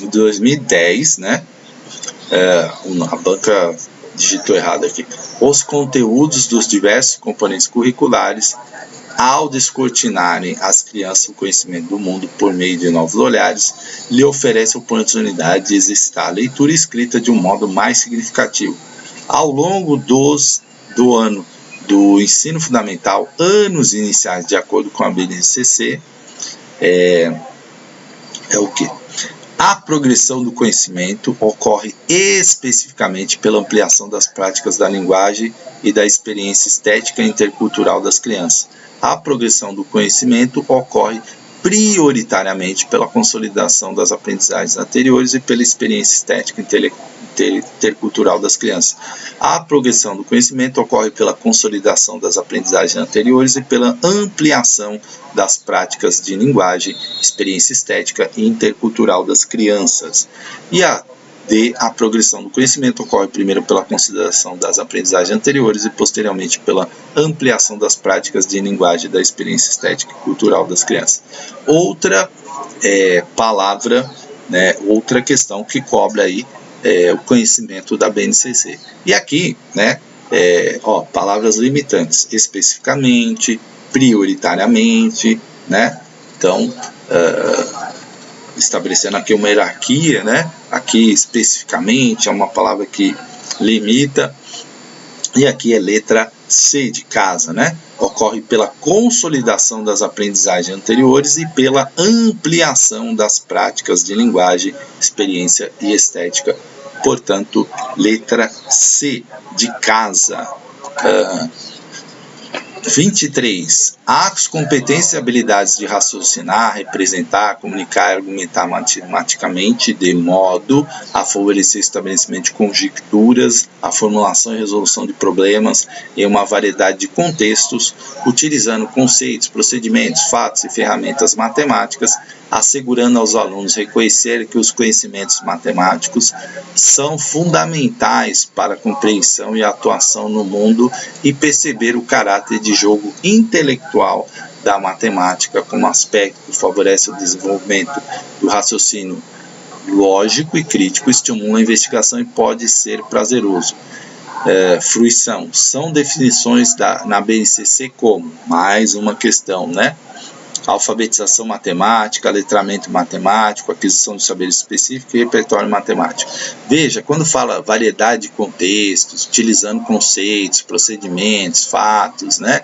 2010, né? A banca digitou errado aqui. Os conteúdos dos diversos componentes curriculares, ao descortinarem as crianças o conhecimento do mundo por meio de novos olhares, lhe oferece a oportunidade de exercitar a leitura e escrita de um modo mais significativo. Ao longo do ano do ensino fundamental, anos iniciais, de acordo com a BNCC, o que? A progressão do conhecimento ocorre especificamente pela ampliação das práticas da linguagem e da experiência estética e intercultural das crianças. A progressão do conhecimento ocorre prioritariamente pela consolidação das aprendizagens anteriores e pela experiência estética e intercultural das crianças. A progressão do conhecimento ocorre pela consolidação das aprendizagens anteriores e pela ampliação das práticas de linguagem, experiência estética e intercultural das crianças. E a progressão do conhecimento ocorre primeiro pela consideração das aprendizagens anteriores e posteriormente pela ampliação das práticas de linguagem da experiência estética e cultural das crianças. Outra palavra, né, outra questão que cobre aí o conhecimento da BNCC. E aqui, né, palavras limitantes, especificamente, prioritariamente, né? Então, estabelecendo aqui uma hierarquia, né? Aqui especificamente é uma palavra que limita, e aqui é letra C de casa, né? Ocorre pela consolidação das aprendizagens anteriores e pela ampliação das práticas de linguagem, experiência e estética. Portanto, letra C de casa. 23. As competências e habilidades de raciocinar, representar, comunicar e argumentar matematicamente de modo a favorecer o estabelecimento de conjecturas, a formulação e resolução de problemas em uma variedade de contextos, utilizando conceitos, procedimentos, fatos e ferramentas matemáticas, assegurando aos alunos reconhecer que os conhecimentos matemáticos são fundamentais para a compreensão e a atuação no mundo e perceber o caráter de jogo intelectual da matemática como aspecto que favorece o desenvolvimento do raciocínio lógico e crítico, estimula a investigação e pode ser prazeroso. Fruição são definições na BNCC como, mais uma questão, né? Alfabetização matemática, letramento matemático, aquisição de saberes específicos e repertório matemático. Veja, quando fala variedade de contextos, utilizando conceitos, procedimentos, fatos, né?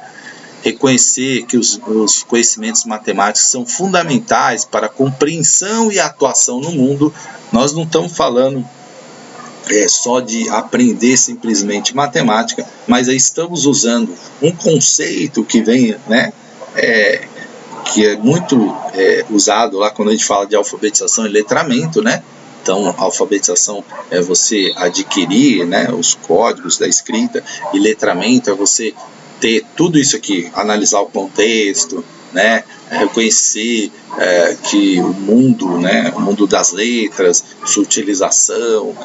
Reconhecer que os conhecimentos matemáticos são fundamentais para a compreensão e a atuação no mundo, nós não estamos falando só de aprender simplesmente matemática, mas aí estamos usando um conceito que vem, né? Que é muito usado lá quando a gente fala de alfabetização e letramento, né? Então, alfabetização é você adquirir, né, os códigos da escrita, e letramento é você ter tudo isso aqui, analisar o contexto, né, reconhecer que o mundo, né, o mundo das letras, sua utilização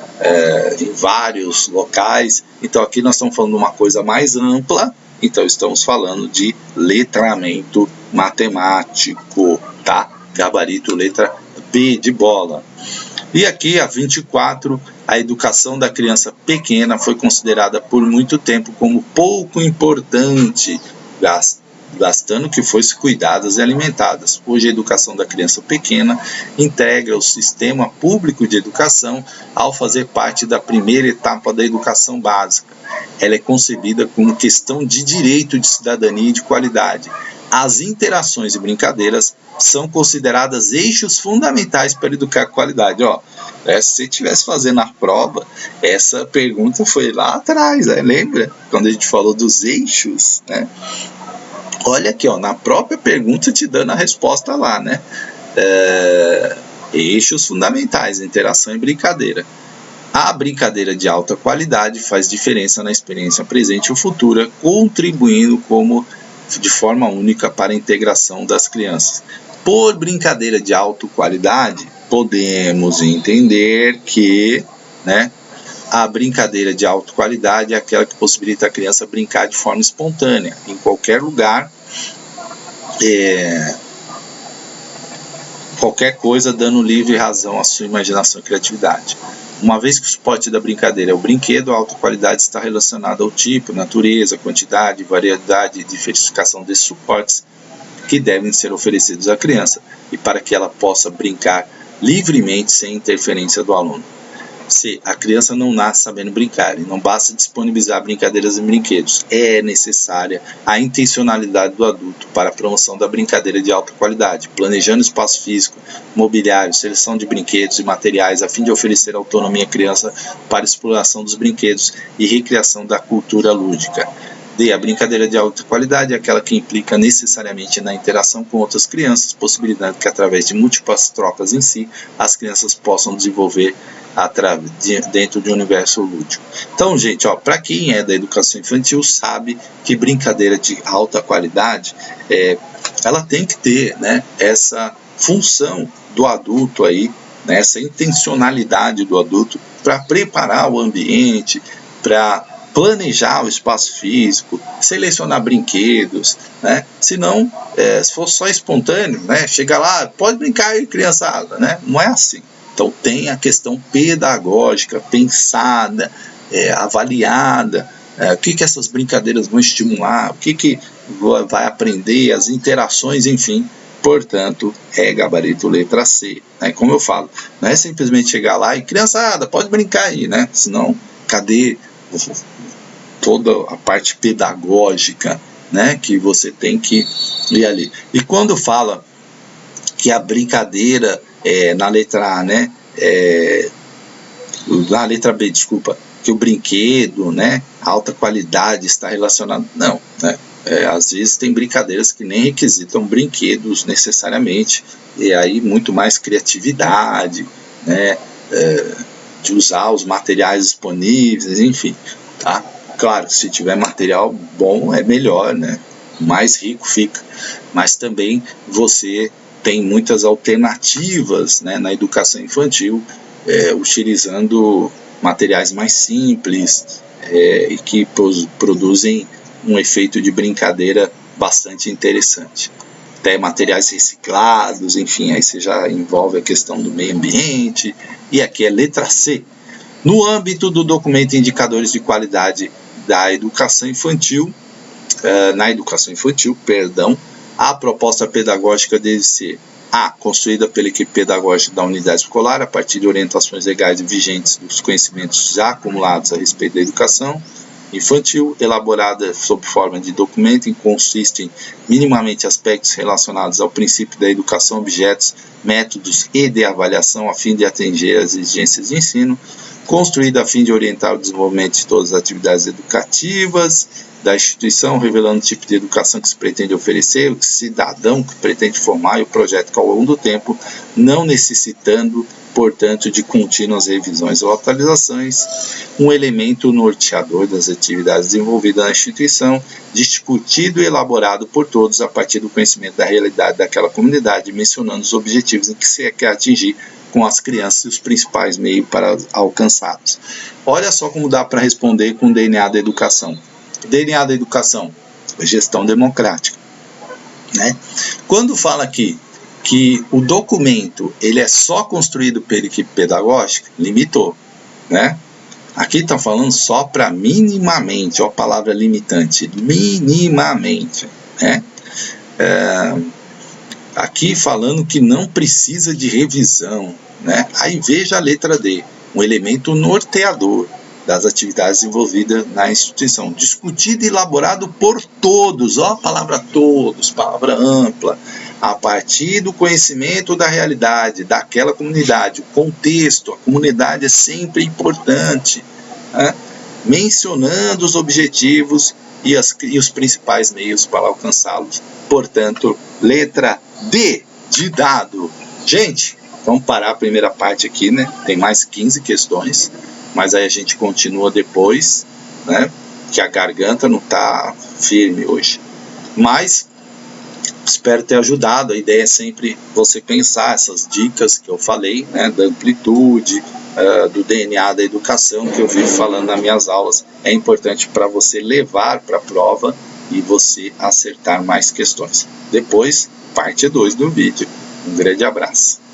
em vários locais. Então aqui nós estamos falando de uma coisa mais ampla, então estamos falando de letramento matemático, tá? Gabarito letra B de bola. E aqui a 24, a educação da criança pequena foi considerada por muito tempo como pouco importante, gastando que fosse cuidadas e alimentadas. Hoje a educação da criança pequena integra o sistema público de educação ao fazer parte da primeira etapa da educação básica. Ela é concebida como questão de direito de cidadania e de qualidade. As interações e brincadeiras são consideradas eixos fundamentais para educar com qualidade. Se você estivesse fazendo a prova, essa pergunta foi lá atrás, né? Lembra? Quando a gente falou dos eixos, né? Olha aqui, na própria pergunta te dando a resposta lá, né? Eixos fundamentais, interação e brincadeira. A brincadeira de alta qualidade faz diferença na experiência presente ou futura, contribuindo de forma única para a integração das crianças. Por brincadeira de alta qualidade, podemos entender que, né, a brincadeira de alta qualidade é aquela que possibilita a criança brincar de forma espontânea, em qualquer lugar, qualquer coisa, dando livre razão à sua imaginação e criatividade. Uma vez que o suporte da brincadeira é o brinquedo, a alta qualidade está relacionada ao tipo, natureza, quantidade, variedade e diversificação desses suportes que devem ser oferecidos à criança e para que ela possa brincar livremente sem interferência do aluno. C. A criança não nasce sabendo brincar e não basta disponibilizar brincadeiras e brinquedos. É necessária a intencionalidade do adulto para a promoção da brincadeira de alta qualidade, planejando espaço físico, mobiliário, seleção de brinquedos e materiais a fim de oferecer autonomia à criança para a exploração dos brinquedos e recriação da cultura lúdica. D. A brincadeira de alta qualidade é aquela que implica necessariamente na interação com outras crianças, possibilitando que através de múltiplas trocas em si, as crianças possam desenvolver dentro de um universo lúdico. Então, gente, para quem é da educação infantil sabe que brincadeira de alta qualidade, ela tem que ter, né, essa função do adulto aí, né, essa intencionalidade do adulto para preparar o ambiente, para planejar o espaço físico, selecionar brinquedos, né? Senão, se for só espontâneo, né, chega lá, pode brincar aí, criançada, né? Não é assim. Então tem a questão pedagógica, pensada, avaliada, o que essas brincadeiras vão estimular, o que vai aprender, as interações, enfim. Portanto, é gabarito letra C. Né? Como eu falo, não é simplesmente chegar lá e criançada, pode brincar aí, né? Senão, cadê toda a parte pedagógica, né, que você tem que ir ali? E quando fala que a brincadeira na letra A, né, na letra B, desculpa, que o brinquedo, né, alta qualidade está relacionado, não, né, às vezes tem brincadeiras que nem requisitam brinquedos necessariamente, e aí muito mais criatividade, né, de usar os materiais disponíveis, enfim, tá? Claro, se tiver material bom é melhor, né, mais rico fica, mas também você tem muitas alternativas, né, na educação infantil, utilizando materiais mais simples e que produzem um efeito de brincadeira bastante interessante. Até materiais reciclados, enfim, aí você já envolve a questão do meio ambiente. E aqui é letra C. No âmbito do documento Indicadores de Qualidade da Educação Infantil, a proposta pedagógica deve ser: A. Construída pela equipe pedagógica da unidade escolar a partir de orientações legais vigentes dos conhecimentos já acumulados a respeito da educação infantil, elaborada sob forma de documento, em que consistem minimamente aspectos relacionados ao princípio da educação, objetos, métodos e de avaliação a fim de atingir as exigências de ensino, construída a fim de orientar o desenvolvimento de todas as atividades educativas, da instituição, revelando o tipo de educação que se pretende oferecer, o cidadão que pretende formar e o projeto que ao longo do tempo, não necessitando, portanto, de contínuas revisões ou atualizações, um elemento norteador das atividades desenvolvidas na instituição, discutido e elaborado por todos a partir do conhecimento da realidade daquela comunidade, mencionando os objetivos em que se quer atingir com as crianças e os principais meios para alcançá-los. Olha só como dá para responder com o DNA da educação. DNA da educação, gestão democrática, né? Quando fala aqui que o documento ele é só construído pela equipe pedagógica, limitou, né? Aqui está falando só para minimamente, ó a palavra limitante, minimamente, né? Aqui falando que não precisa de revisão, né? Aí veja a letra D, um elemento norteador das atividades envolvidas na instituição, discutido e elaborado por todos, ó a palavra todos, palavra ampla, a partir do conhecimento da realidade daquela comunidade, o contexto, a comunidade é sempre importante, né? Mencionando os objetivos e os principais meios para alcançá-los. Portanto, letra D de dado. Gente, vamos parar a primeira parte aqui, né? Tem mais 15 questões, mas aí a gente continua depois, né? Que a garganta não está firme hoje. Mas espero ter ajudado. A ideia é sempre você pensar essas dicas que eu falei, né? Da amplitude, do DNA da educação que eu vivo falando nas minhas aulas. É importante para você levar para a prova e você acertar mais questões. Depois, parte 2 do vídeo. Um grande abraço.